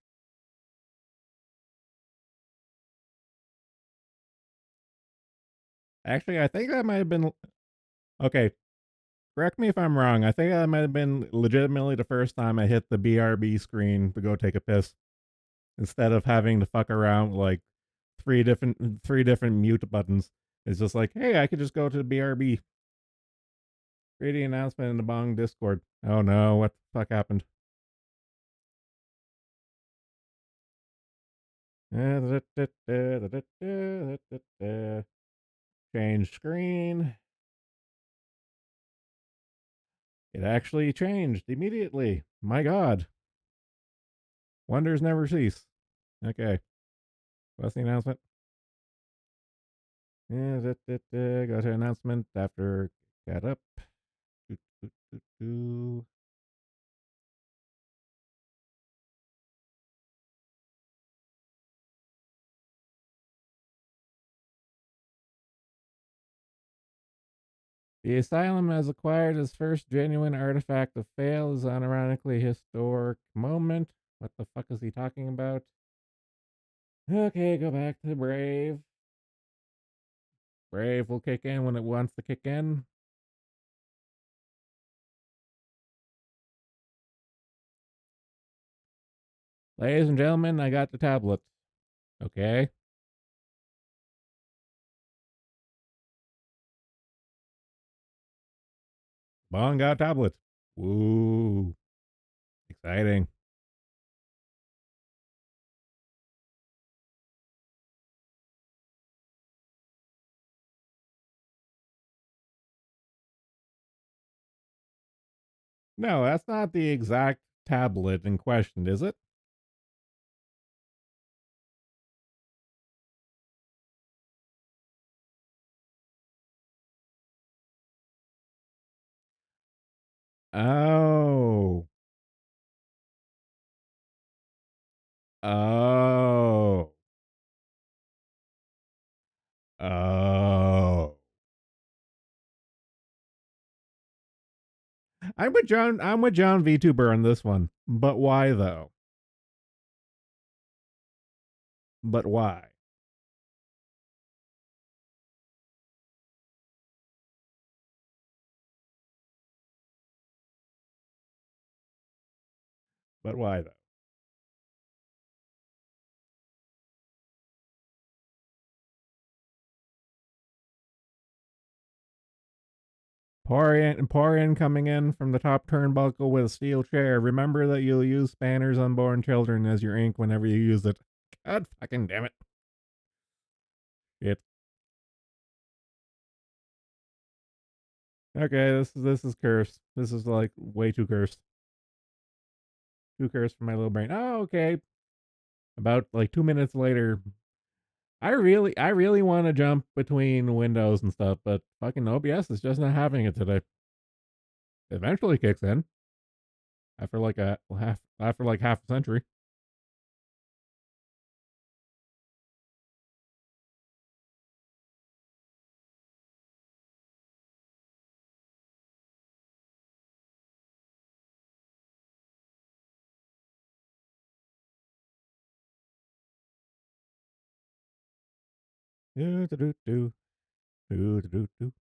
Actually, I think that might have been. Okay, correct me if I'm wrong. I think that might have been legitimately the first time I hit the BRB screen to go take a piss instead of having to fuck around with like three different mute buttons. It's just like, hey, I could just go to the BRB. Create the announcement in the Bong Discord. Oh no, what the fuck happened? Change screen. It actually changed immediately. My god. Wonders never cease. Okay. What's the announcement? Go to announcement after got up. Doo, doo, doo, doo. The asylum has acquired its first genuine artifact of fail is unironically historic moment. What the fuck is he talking about? Okay, go back to Brave. Brave will kick in when it wants to kick in. Ladies and gentlemen, I got the tablet. Okay. Bong got tablet. Woo. Exciting. No, that's not the exact tablet in question, is it? Oh. Oh. Oh. I'm with John VTuber on this one. But why though? But why? But why though? Pour in coming in from the top turnbuckle with a steel chair. Remember that you'll use spanners unborn children as your ink whenever you use it. God fucking damn it. Shit. Okay, this is cursed. This is like way too cursed. Too cursed for my little brain. Oh, okay. About like 2 minutes later, I really want to jump between windows and stuff, but fucking OBS is just not having it today. Eventually kicks in after like after like half a century. Do, do, do, do, do, do, do.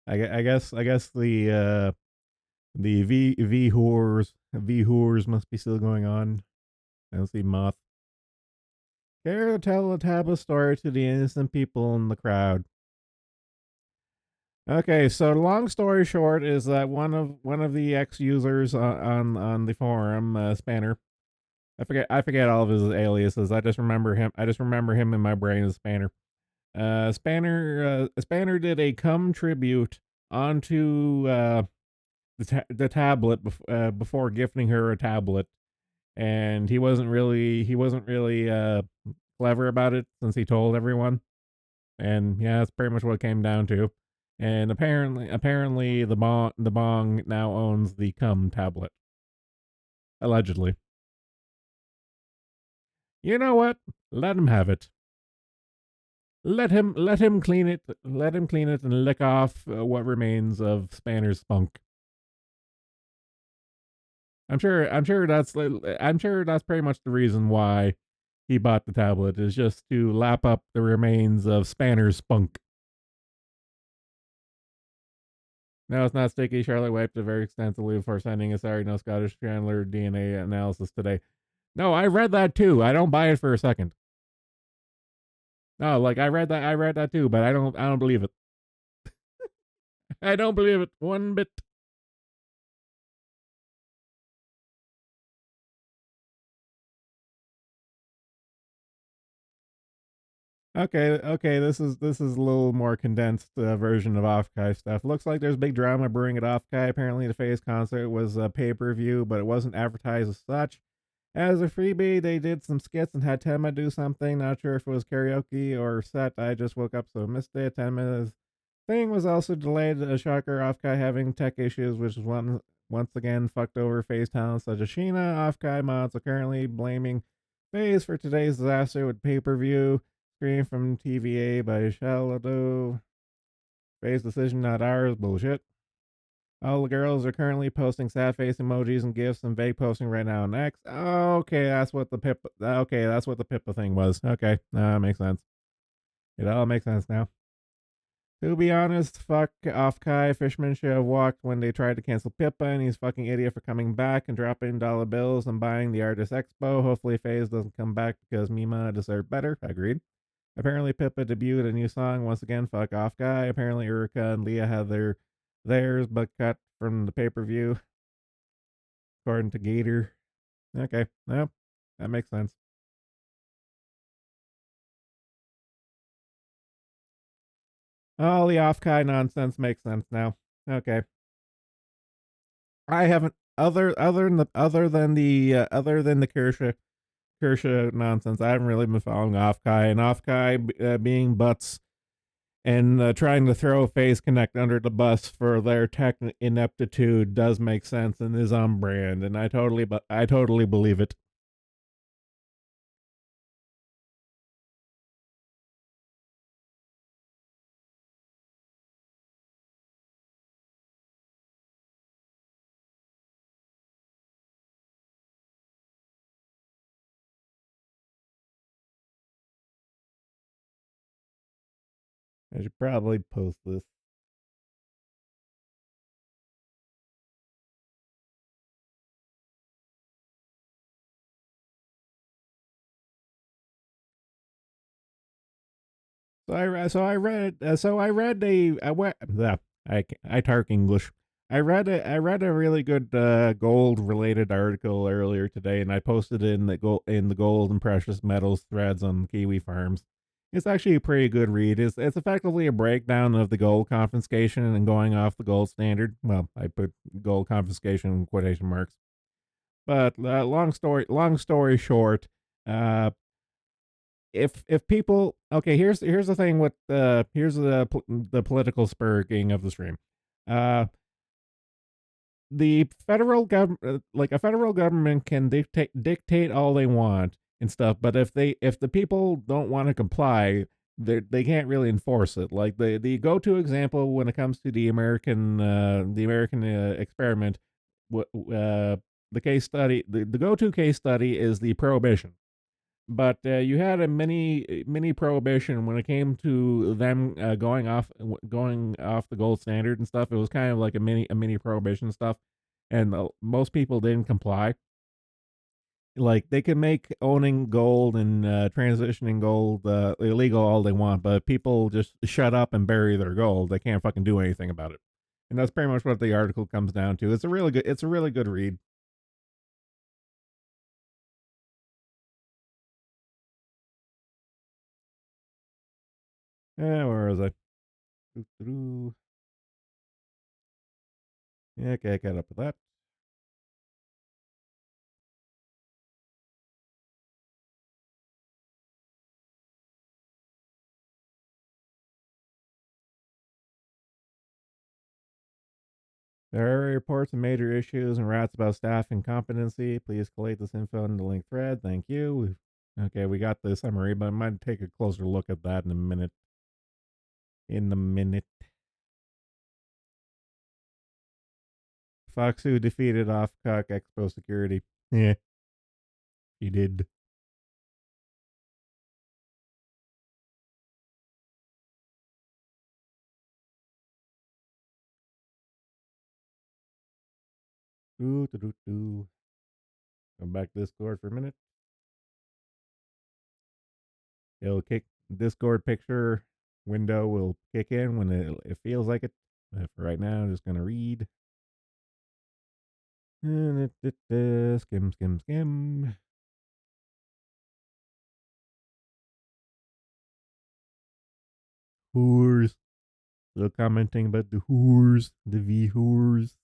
I guess the V whores must be still going on. I don't see moth. Care to tell a tablet story to the innocent people in the crowd. Okay, so long story short is that one of the ex users on the forum, Spanner. I forget all of his aliases. I just remember him. I just remember him in my brain as Spanner. Spanner did a cum tribute onto the tablet before gifting her a tablet, and he wasn't really clever about it since he told everyone. And yeah, that's pretty much what it came down to. And apparently the bong now owns the cum tablet, allegedly. You know what? Let him have it. Let him clean it. Let him clean it and lick off what remains of Spanner's spunk. I'm sure that's pretty much the reason why he bought the tablet, is just to lap up the remains of Spanner's spunk. No, it's not sticky. Charlotte wiped it very extensively before sending a sorry no Scottish Chandler DNA analysis today. No, I read that too. I don't buy it for a second. No, like I read that too, but I don't believe it. I don't believe it one bit. Okay. This is a little more condensed version of Offkai stuff. Looks like there's big drama brewing at Offkai. Apparently, the Phase concert was a pay-per-view, but it wasn't advertised as such. As a freebie, they did some skits and had Tenma do something. Not sure if it was karaoke or set. I just woke up, so missed it. Tenma's thing was also delayed. A shocker, Offkai having tech issues, which is once again fucked over Phase talent such as Sheena. Offkai mods are currently blaming Phase for today's disaster with pay-per-view. Screen from TVA by Shalado. Phase decision, not ours. Bullshit. All the girls are currently posting sad face emojis and gifs and vague posting right now on X. Okay, that's what the Pip. Okay, that's what the Pippa thing was. Okay, makes sense. It all makes sense now. To be honest, fuck off Kai. Fishman should have walked when they tried to cancel Pippa, and he's fucking idiot for coming back and dropping dollar bills and buying the Artist Expo. Hopefully, FaZe doesn't come back because Mima deserved better. Agreed. Apparently, Pippa debuted a new song once again. Fuck off, guy. Apparently, Urika and Leah had theirs, but cut from the pay per view, according to Gator. Okay, well, that makes sense. All the off Kai nonsense makes sense now. Okay, I haven't other than the Kirsha nonsense. I haven't really been following off Kai, and off Kai being butts and trying to throw Phase Connect under the bus for their tech ineptitude does make sense and is on brand, and I totally believe it. I should probably post this. So I read I talk English. I read a really good gold related article earlier today, and I posted it in the gold and precious metals threads on Kiwi Farms. It's actually a pretty good read. It's effectively a breakdown of the gold confiscation and going off the gold standard. Well, I put gold confiscation in quotation marks. But long story short, uh, if people, okay, here's the thing with here's the political spurging of the stream. Uh, the federal government, like a federal government, can dictate all they want and stuff, but if the people don't want to comply, they can't really enforce it. Like the go to example when it comes to the American experiment, the case study, the go to case study is the prohibition. But you had a mini prohibition when it came to them going off the gold standard and stuff. It was kind of like a mini prohibition stuff, and most people didn't comply. Like they can make owning gold and transitioning gold illegal all they want, but people just shut up and bury their gold. They can't fucking do anything about it, and that's pretty much what the article comes down to. It's a really good read. Where was I? Doo-doo-doo. Yeah, okay, I got up with that. There are reports of major issues and rats about staff incompetency. Please collate this info in the link thread. Thank you. Okay, we got the summary, but I might take a closer look at that in a minute. In a minute. Foxu defeated Offcock Expo Security. Yeah, he did. Doo, doo, doo, doo. Go back to Discord for a minute. It'll kick Discord picture window will kick in when it feels like it. For right now, I'm just gonna read. Skim, skim, skim. Whores. Still commenting about the whores, the V whores.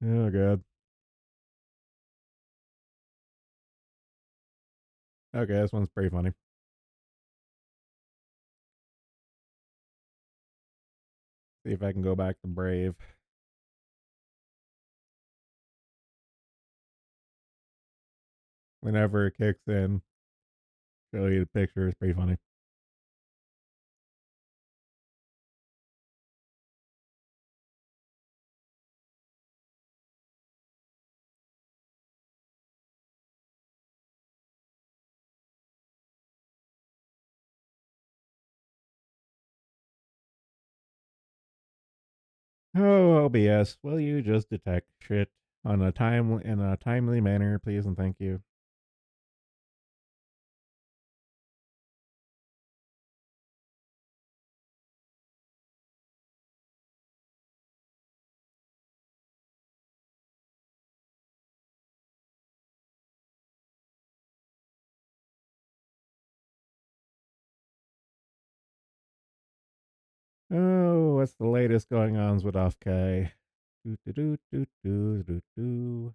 Oh god. Okay, this one's pretty funny. See if I can go back to Brave. Whenever it kicks in, show you the picture. It's pretty funny. Oh, OBS, will you just detect shit on a timely manner, please and thank you. Oh, what's the latest going on with Offkai? Do do do do do do do.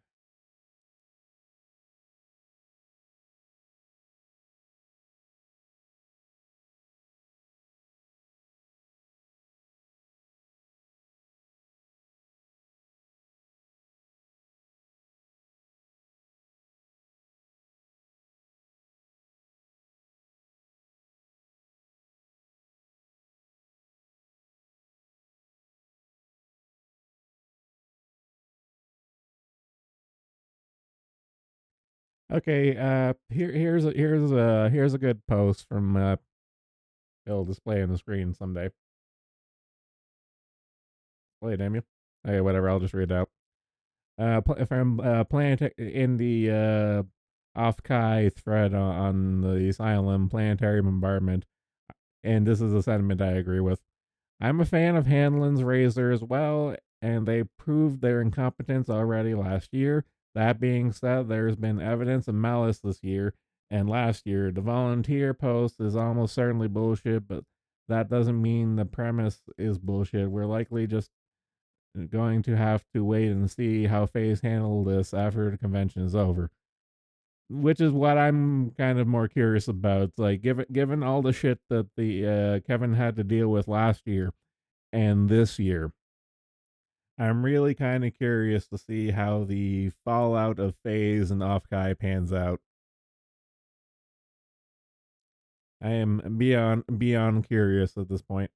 Okay, here's a good post from it'll display on the screen someday. Play it, damn you. Okay, whatever. I'll just read it out. From in the off Kai thread on the asylum planetary bombardment, and this is a sentiment I agree with. I'm a fan of Hanlon's Razor as well, and they proved their incompetence already last year. That being said, there's been evidence of malice this year and last year. The volunteer post is almost certainly bullshit, but that doesn't mean the premise is bullshit. We're likely just going to have to wait and see how FaZe handle this after the convention is over. Which is what I'm kind of more curious about. It's like given all the shit that the Kevin had to deal with last year and this year, I'm really kind of curious to see how the fallout of FaZe and Offkai pans out. I am beyond curious at this point.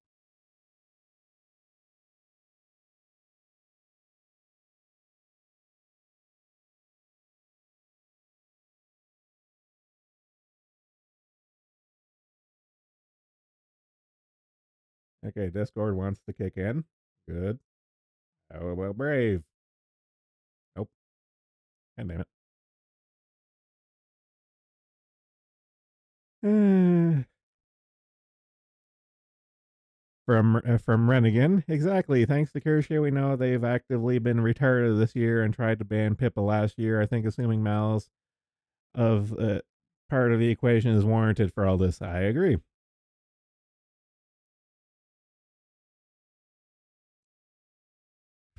Okay, Discord wants to kick in. Good. How about Brave? Nope. God damn it. From Rennigan, exactly. Thanks to Kershaw, we know they've actively been retarded this year and tried to ban Pippa last year. I think assuming malice of part of the equation is warranted for all this. I agree.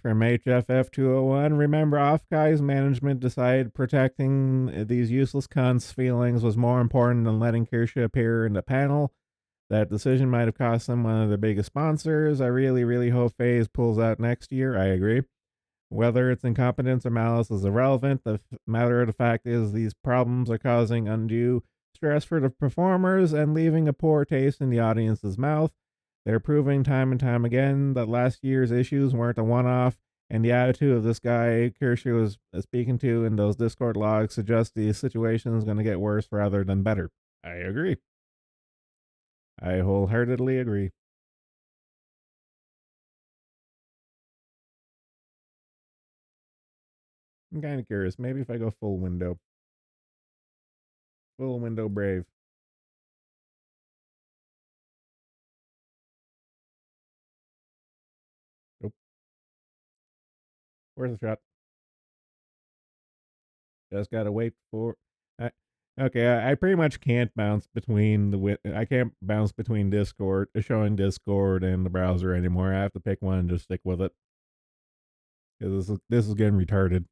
From HFF 201, remember Offguy's management decided protecting these useless cunts' feelings was more important than letting Kirsha appear in the panel. That decision might have cost them one of their biggest sponsors. I really, really hope FaZe pulls out next year. I agree. Whether it's incompetence or malice is irrelevant. The matter of the fact is, these problems are causing undue stress for the performers and leaving a poor taste in the audience's mouth. They're proving time and time again that last year's issues weren't a one off, and the attitude of this guy Kirscher was speaking to in those Discord logs suggests the situation is going to get worse rather than better. I agree. I wholeheartedly agree. I'm kind of curious. Maybe if I go full window brave. Nope. Where's the shot? Just gotta wait for. I, okay, I pretty much can't bounce between I can't bounce between Discord, showing Discord and the browser anymore. I have to pick one and just stick with it because this is getting retarded.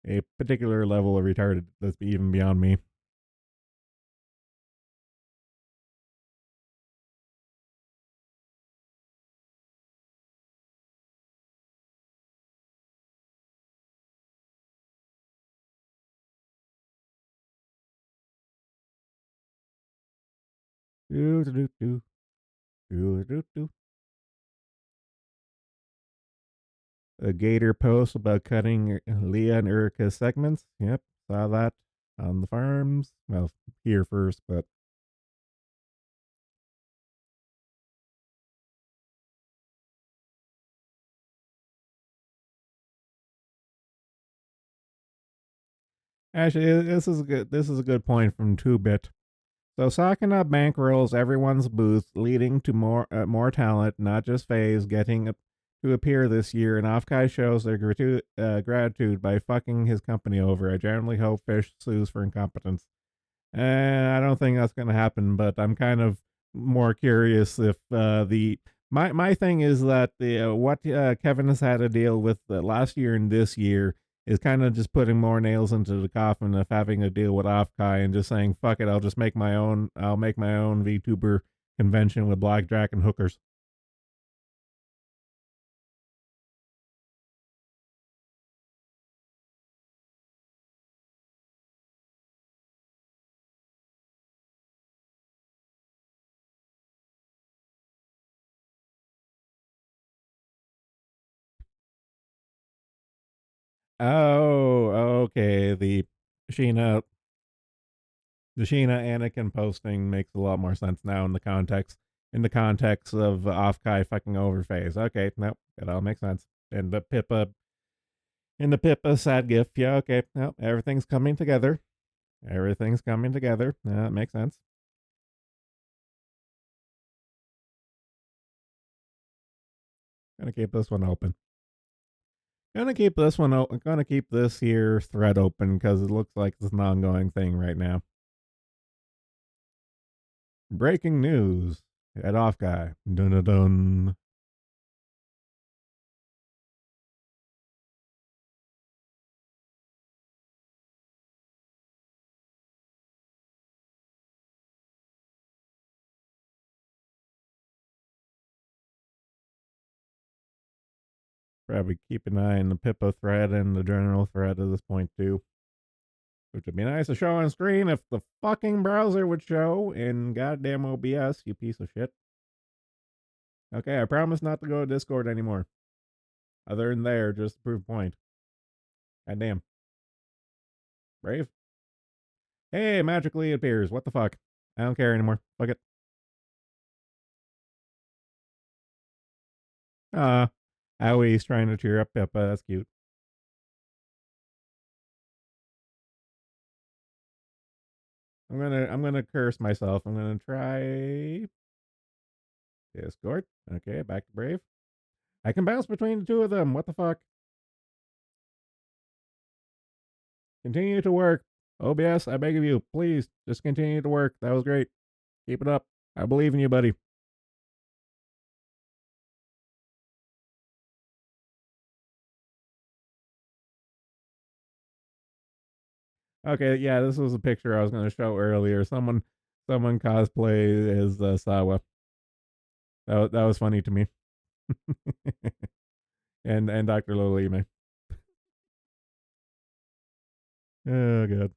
A particular level of retarded that's even beyond me. Do do do do do do do. A Gator post about cutting Leah and Erica's segments. Yep, saw that on the farms. Well, here first, but actually, this is good. This is a good point from 2-Bit. So Sakana bankrolls everyone's booth, leading to more talent, not just FaZe, getting to appear this year. And Offkai shows their gratitude by fucking his company over. I generally hope Fish sues for incompetence. I don't think that's going to happen, but I'm kind of more curious if the my thing is that the what Kevin has had to deal with last year and this year is kind of just putting more nails into the coffin of having to deal with Offkai and just saying fuck it, I'll make my own VTuber convention with blackjack and hookers. Oh, okay. Sheena the Sheena Anakin posting makes a lot more sense now in the context of Offkai fucking over phase. Okay, nope, it all makes sense. And the Pippa sad gif. Yeah, okay, no, everything's coming together. Everything's coming together. It makes sense. Gonna keep this one open. Gonna keep this here thread open because it looks like it's an ongoing thing right now. Breaking news at Off Guy. Dun dun dun. Probably keep an eye on the Pippa thread and the general thread at this point too. Which would be nice to show on screen if the fucking browser would show in goddamn OBS, you piece of shit. Okay, I promise not to go to Discord anymore. Other than there, just to prove a point. Goddamn. Brave? Hey, magically it appears. What the fuck? I don't care anymore. Fuck it. Owie's trying to cheer up Pippa. That's cute. I'm gonna curse myself. I'm gonna try Discord. Okay, back to Brave. I can bounce between the two of them. What the fuck? Continue to work. OBS, I beg of you, please just continue to work. That was great. Keep it up. I believe in you, buddy. Okay, yeah, this was a picture I was going to show earlier. Someone cosplay as Sawa. That was funny to me. and Dr. Lolime. Oh god.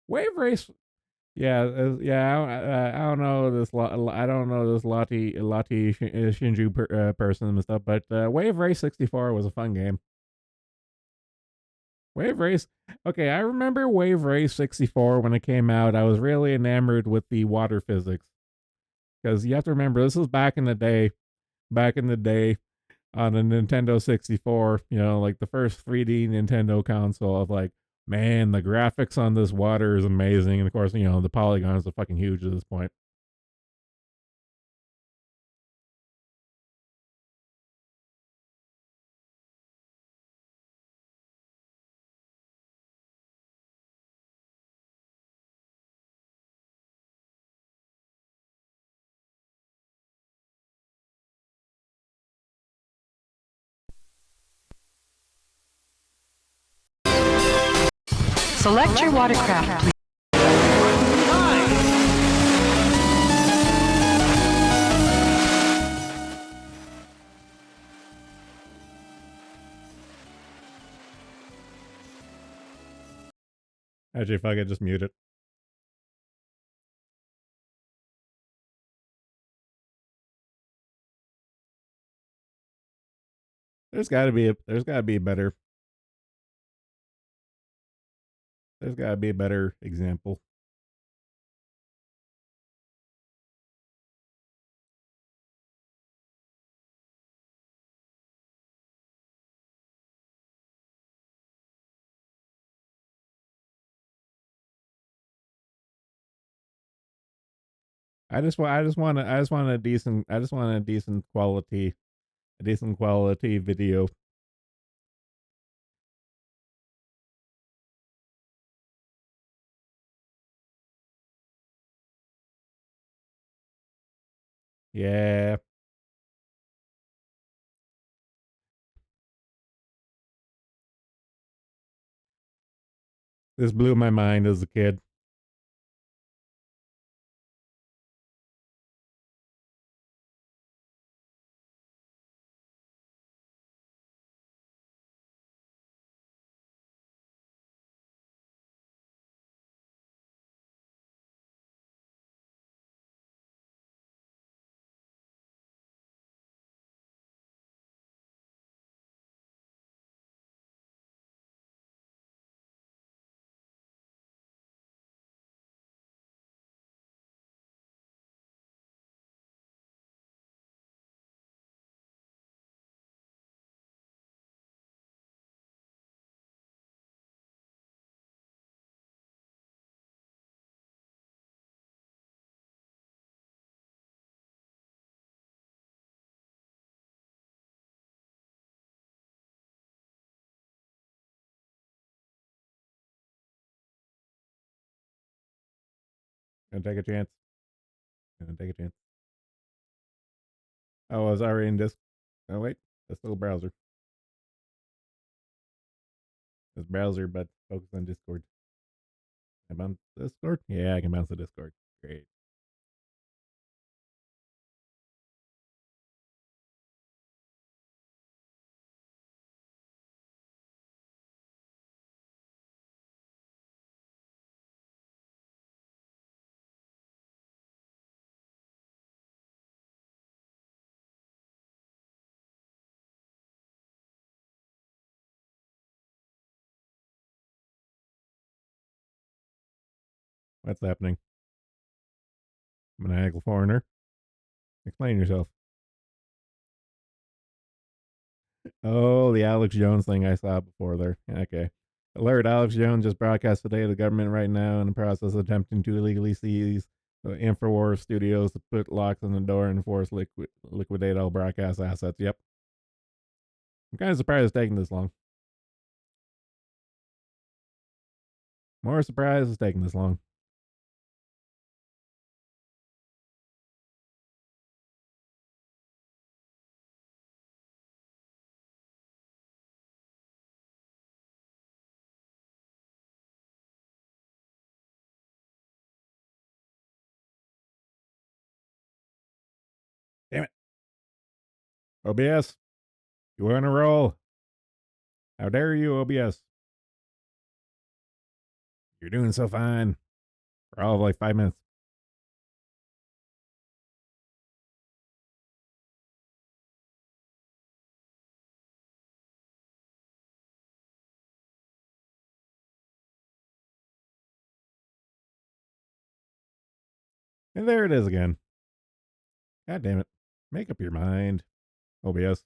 Wave race. Yeah, I don't know this. I don't know this Lati Shinju person and stuff, but Wave Race 64 was a fun game. Wave Race. Okay, I remember Wave Race 64 when it came out. I was really enamored with the water physics because you have to remember this was back in the day. Back in the day on a Nintendo 64, you know, like the first 3D Nintendo console of like, man, the graphics on this water is amazing. And of course, you know, the polygons are fucking huge at this point. Select your watercraft, please. Actually, fuck it, just mute it. There's gotta be a better example. I just want a decent quality video. Yeah. This blew my mind as a kid. Gonna take a chance. Gonna take a chance. Oh, I was already in this. Oh wait, that's still browser. That's browser, but focus on Discord. I bounce Discord? Yeah, I can bounce the Discord. Great. What's happening? Maniacal foreigner. Explain yourself. Oh, the Alex Jones thing I saw before there. Okay. Alert, Alex Jones just broadcast today the government right now in the process of attempting to illegally seize InfoWars studios to put locks on the door and force liquidate all broadcast assets. Yep. I'm kind of surprised it's taking this long. More surprised it's taking this long. Damn it. OBS, you were on a roll. How dare you, OBS? You're doing so fine. For all of like 5 minutes. And there it is again. God damn it. Make up your mind, OBS.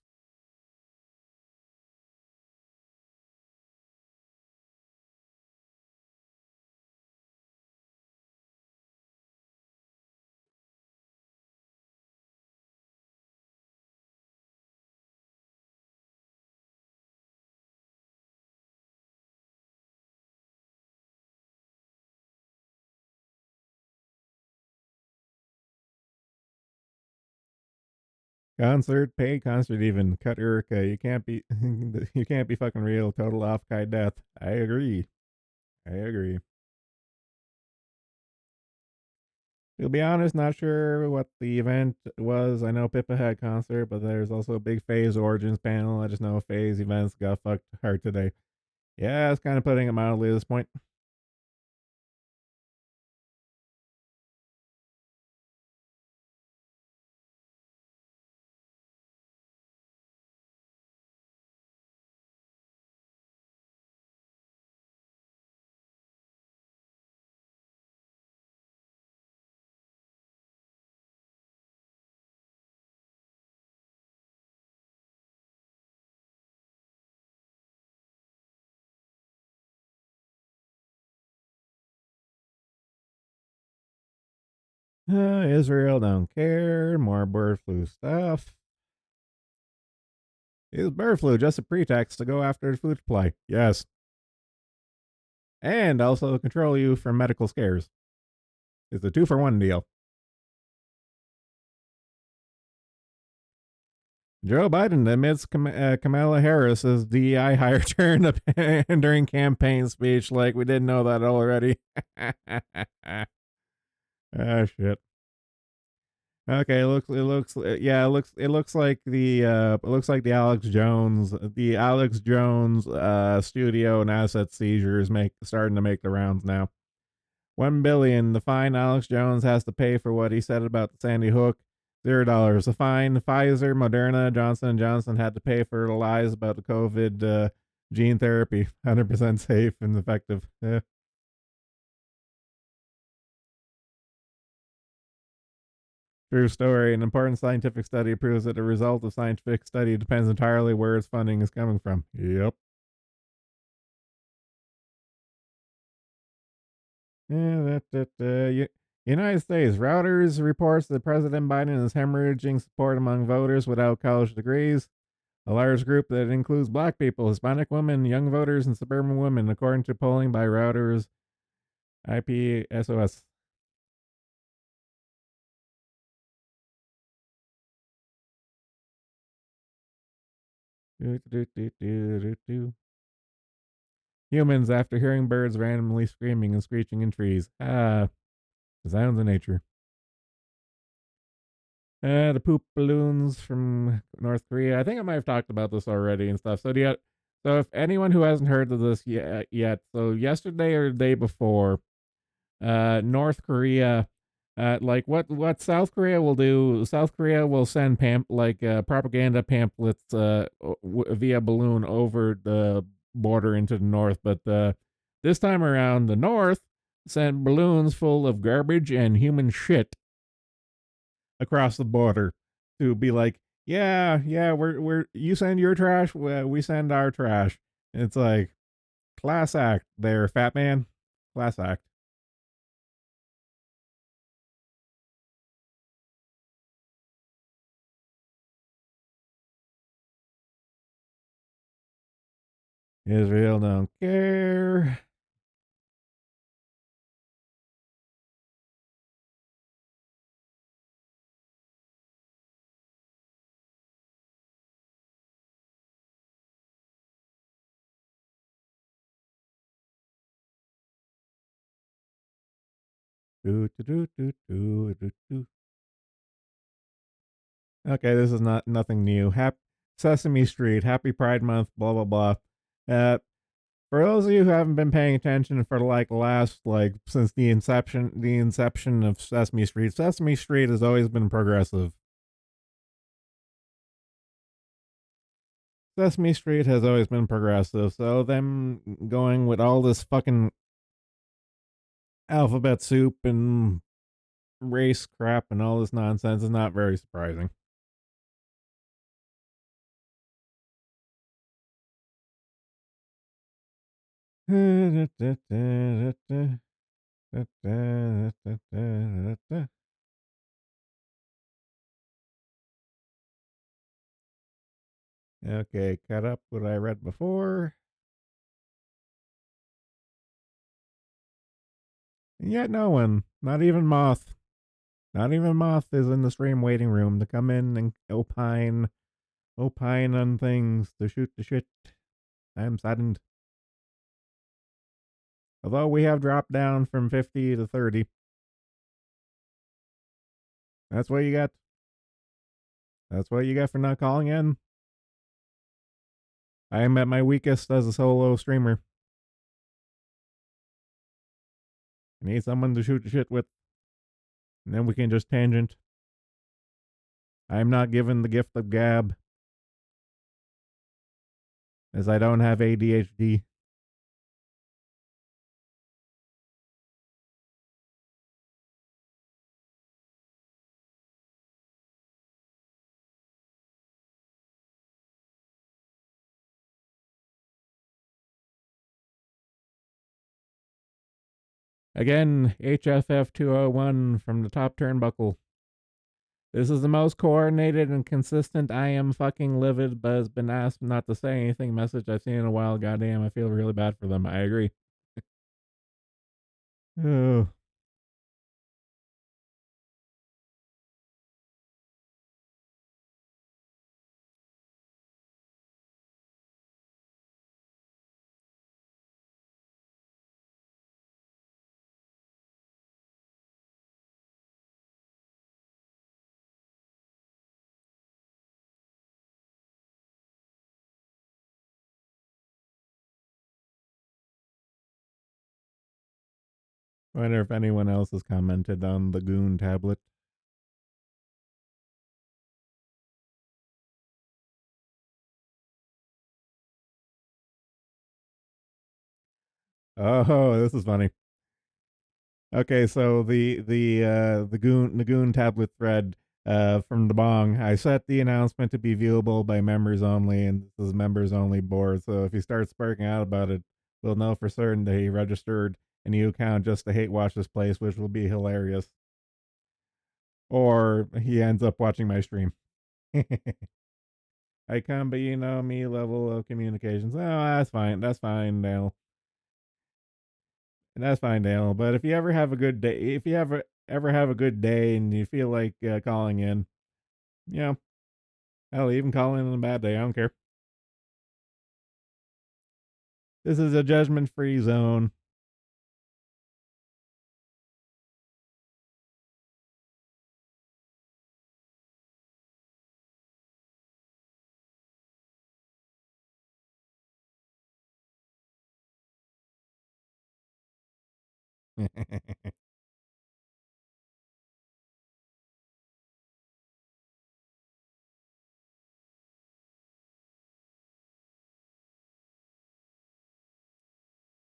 Concert, paid concert, even cut Erica. You can't be, you can't be fucking real. Total off guy death. I agree. I agree. To be honest, not sure what the event was. I know Pippa had concert, but there's also a big Phase Origins panel. I just know Phase events got fucked hard today. Yeah, it's kind of putting it mildly at this point. Israel don't care. More bird flu stuff. Is bird flu just a pretext to go after the food supply? Yes. And also control you from medical scares. It's a 2-for-1 deal. Joe Biden admits Kamala Harris's DEI hire turned up during campaign speech like we didn't know that already. Ah, shit. Okay, it looks like the Alex Jones studio and asset seizures make starting to make the rounds now. 1 billion. The fine Alex Jones has to pay for what he said about the Sandy Hook. $0. The fine Pfizer, Moderna, Johnson and Johnson had to pay for the lies about the COVID gene therapy. 100% safe and effective. True story. An important scientific study proves that the result of scientific study depends entirely where its funding is coming from. Yep. Yeah, United States Reuters reports that President Biden is hemorrhaging support among voters without college degrees. A large group that includes black people, Hispanic women, young voters, and suburban women, according to polling by Reuters IPSOS. Humans after hearing birds randomly screaming and screeching in trees. Ah, the sounds of nature. The poop balloons from North Korea. I think I might have talked about this already and stuff. So if anyone who hasn't heard of this yet, so yesterday or the day before, North Korea, like what South Korea will do. South Korea will send propaganda pamphlets via balloon over the border into the north, but this time around, the North sent balloons full of garbage and human shit across the border to be like, yeah, we're you send your trash, we send our trash. And it's like class act there, fat man, class act. Israel don't care. Do, do, do, do, do, do, do. Okay, this is not nothing new. Sesame Street, Happy Pride Month, blah blah blah. Uh, for those of you who haven't been paying attention for since the inception of Sesame Street has always been progressive. Sesame Street has always been progressive, so them going with all this fucking alphabet soup and race crap and all this nonsense is not very surprising. Okay, cut up what I read before. And yet no one, not even Moth is in the stream waiting room to come in and opine on things, to shoot the shit. I am saddened. Although we have dropped down from 50 to 30. That's what you got. That's what you get for not calling in. I am at my weakest as a solo streamer. I need someone to shoot the shit with, and then we can just tangent. I am not given the gift of gab, as I don't have ADHD. Again, HFF 201 from the top turnbuckle. This is the most coordinated and consistent I am fucking livid, but has been asked not to say anything message I've seen in a while. Goddamn, I feel really bad for them. I agree. Oh. Wonder if anyone else has commented on the Goon tablet. Oh, this is funny. Okay, so the goon tablet thread from the bong. I set the announcement to be viewable by members only, and this is members only board. So if he starts sparking out about it, we'll know for certain that he registered a new account just to hate watch this place, which will be hilarious. Or he ends up watching my stream. I come, but you know me level of communications. Oh, that's fine. That's fine, Dale. That's fine, Dale. But if you ever have a good day, if you ever have a good day and you feel like calling in, you know, hell, even calling in on a bad day, I don't care. This is a judgment-free zone.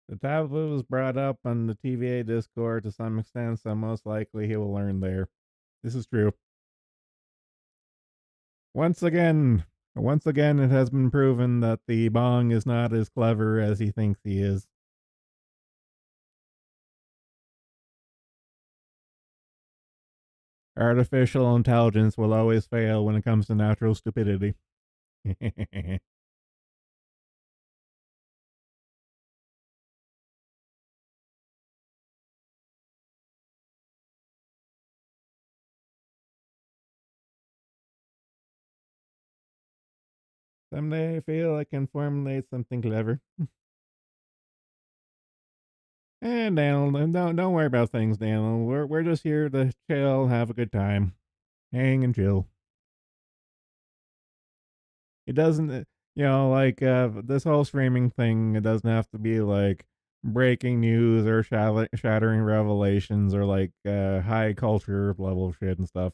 The tablet was brought up on the TVA Discord to some extent, so most likely he will learn there. This is true. Once again, once again, it has been proven that the Bong is not as clever as he thinks he is. Artificial intelligence will always fail when it comes to natural stupidity. Someday I feel I can formulate something clever. And Daniel, don't worry about things, Daniel. We're just here to chill, have a good time, hang and chill. It doesn't, like this whole streaming thing. It doesn't have to be like breaking news or shattering revelations or like high culture level shit and stuff.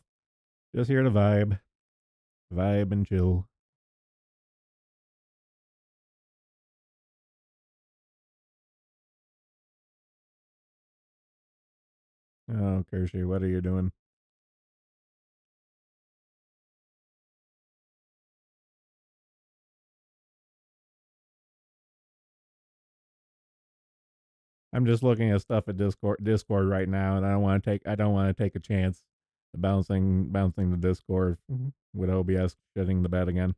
Just here to vibe and chill. Oh, Kershi, what are you doing? I'm just looking at stuff at Discord right now, and I don't want to take a chance bouncing the Discord with OBS shitting the bed again.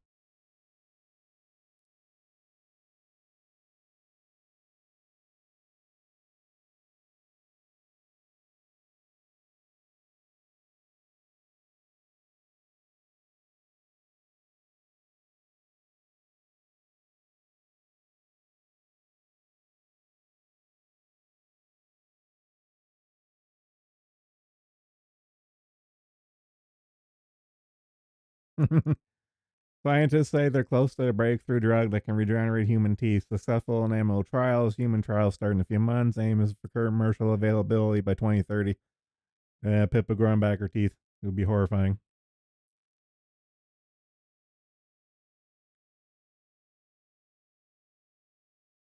Scientists say they're close to a breakthrough drug that can regenerate human teeth. Successful in animal trials. Human trials start in a few months. Aim is for commercial availability by 2030. Pippa growing back her teeth. It would be horrifying.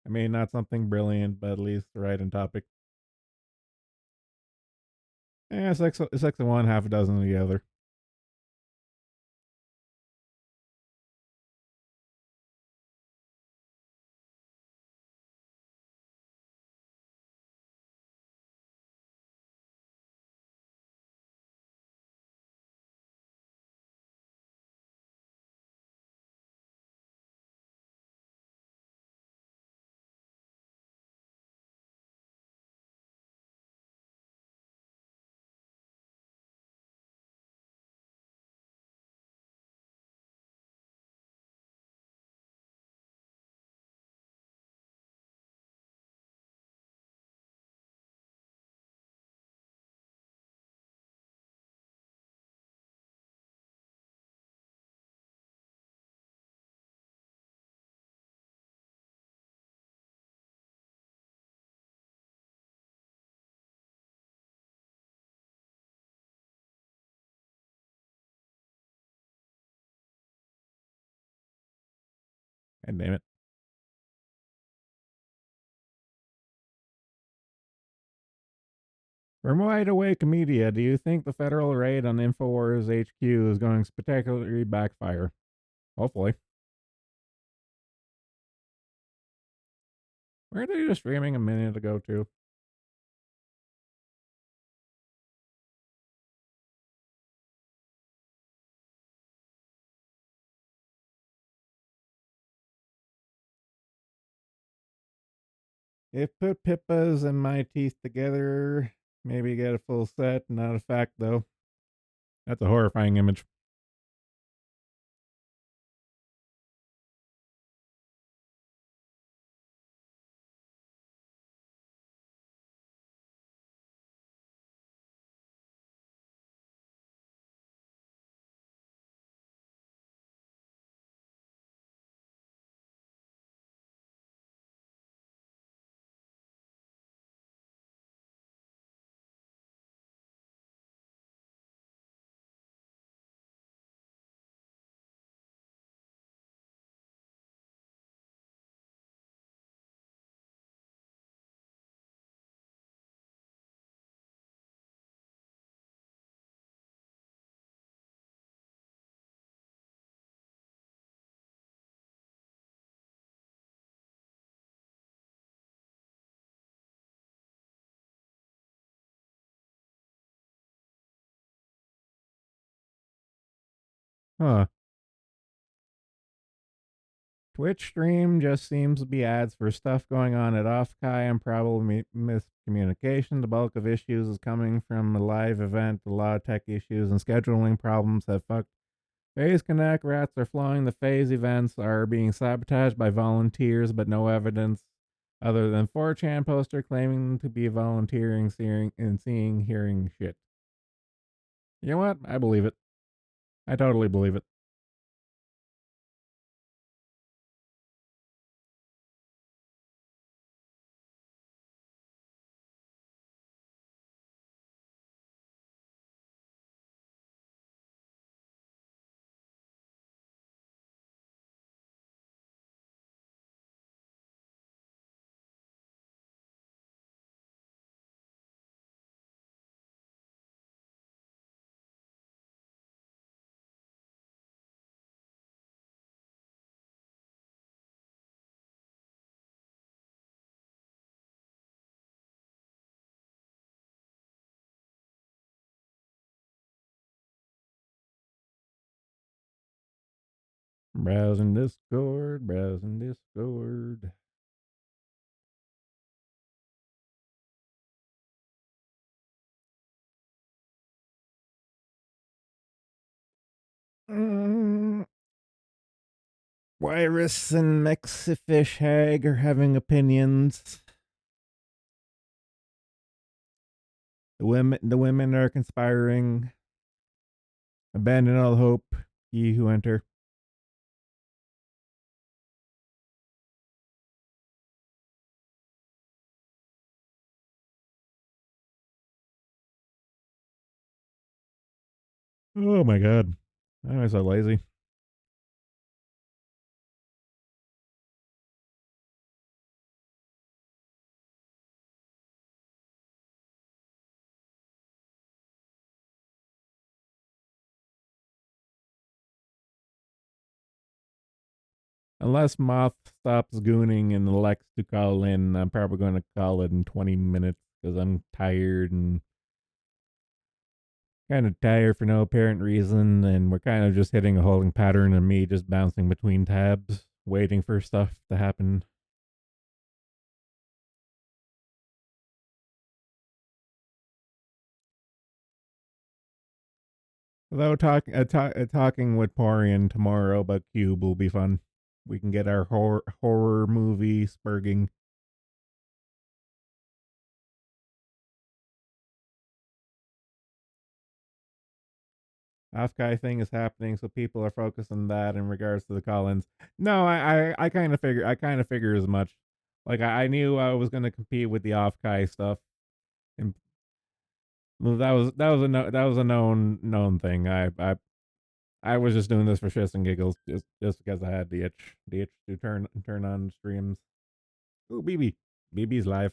I mean, not something brilliant, but at least right on topic. Six of one, half a dozen of the other. God damn it. From Wide Awake Media, do you think the federal raid on InfoWars HQ is going to spectacularly backfire? Hopefully. Were they just streaming a minute ago, too? If put Pippa's and my teeth together, maybe get a full set, not a fact, though. That's a horrifying image. Huh. Twitch stream just seems to be ads for stuff going on at Offkai and probably miscommunication. The bulk of issues is coming from a live event. A lot of tech issues and scheduling problems have fucked Phase Connect. Rats are flying. The Phase events are being sabotaged by volunteers, but no evidence other than 4chan poster claiming to be volunteering, hearing shit. You know what? I believe it. I totally believe it. Browsing Discord, browsing Discord. Virus and Mexifish Hag are having opinions. The women are conspiring. Abandon all hope, ye who enter. Oh my god. Why am I so lazy? Unless Moth stops gooning and elects to call in, I'm probably going to call it in 20 minutes because I'm tired and kind of tired for no apparent reason. And we're kind of just hitting a holding pattern of me just bouncing between tabs, waiting for stuff to happen. Though talking with Porian tomorrow about Cube will be fun. We can get our horror movie spurging. Off-guy thing is happening, so people are focused on that in regards to the Collins. No, I kind of figure as much. Like I knew I was going to compete with the off-guy stuff, and well, that was a known thing. I was just doing this for shits and giggles, just because I had the itch to turn on streams. Ooh, BB's live.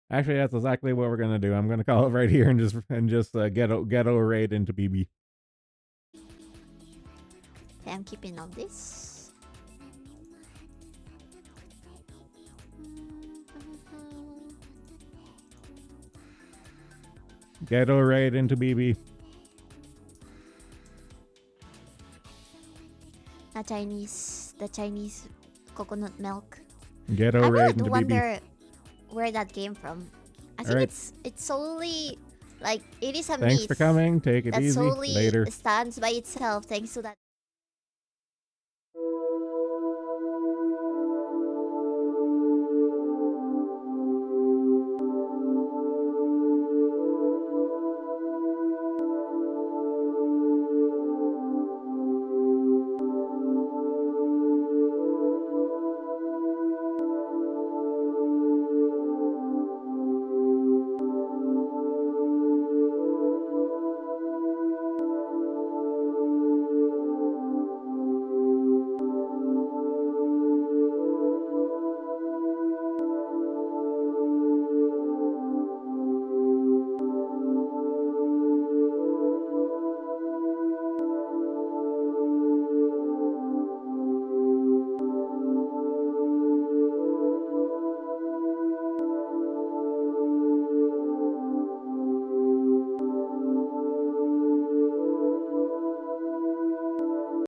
Actually, that's exactly what we're gonna do. I'm gonna call it right here and just ghetto raid into BB. Okay, I'm keeping on this. Ghetto raid into BB. The Chinese coconut milk. Ghetto I raid really into BB. wonder where that came from. I think right. it's solely like it is a Thanks myth for coming. Take it that easy. solely Later. stands by itself thanks to that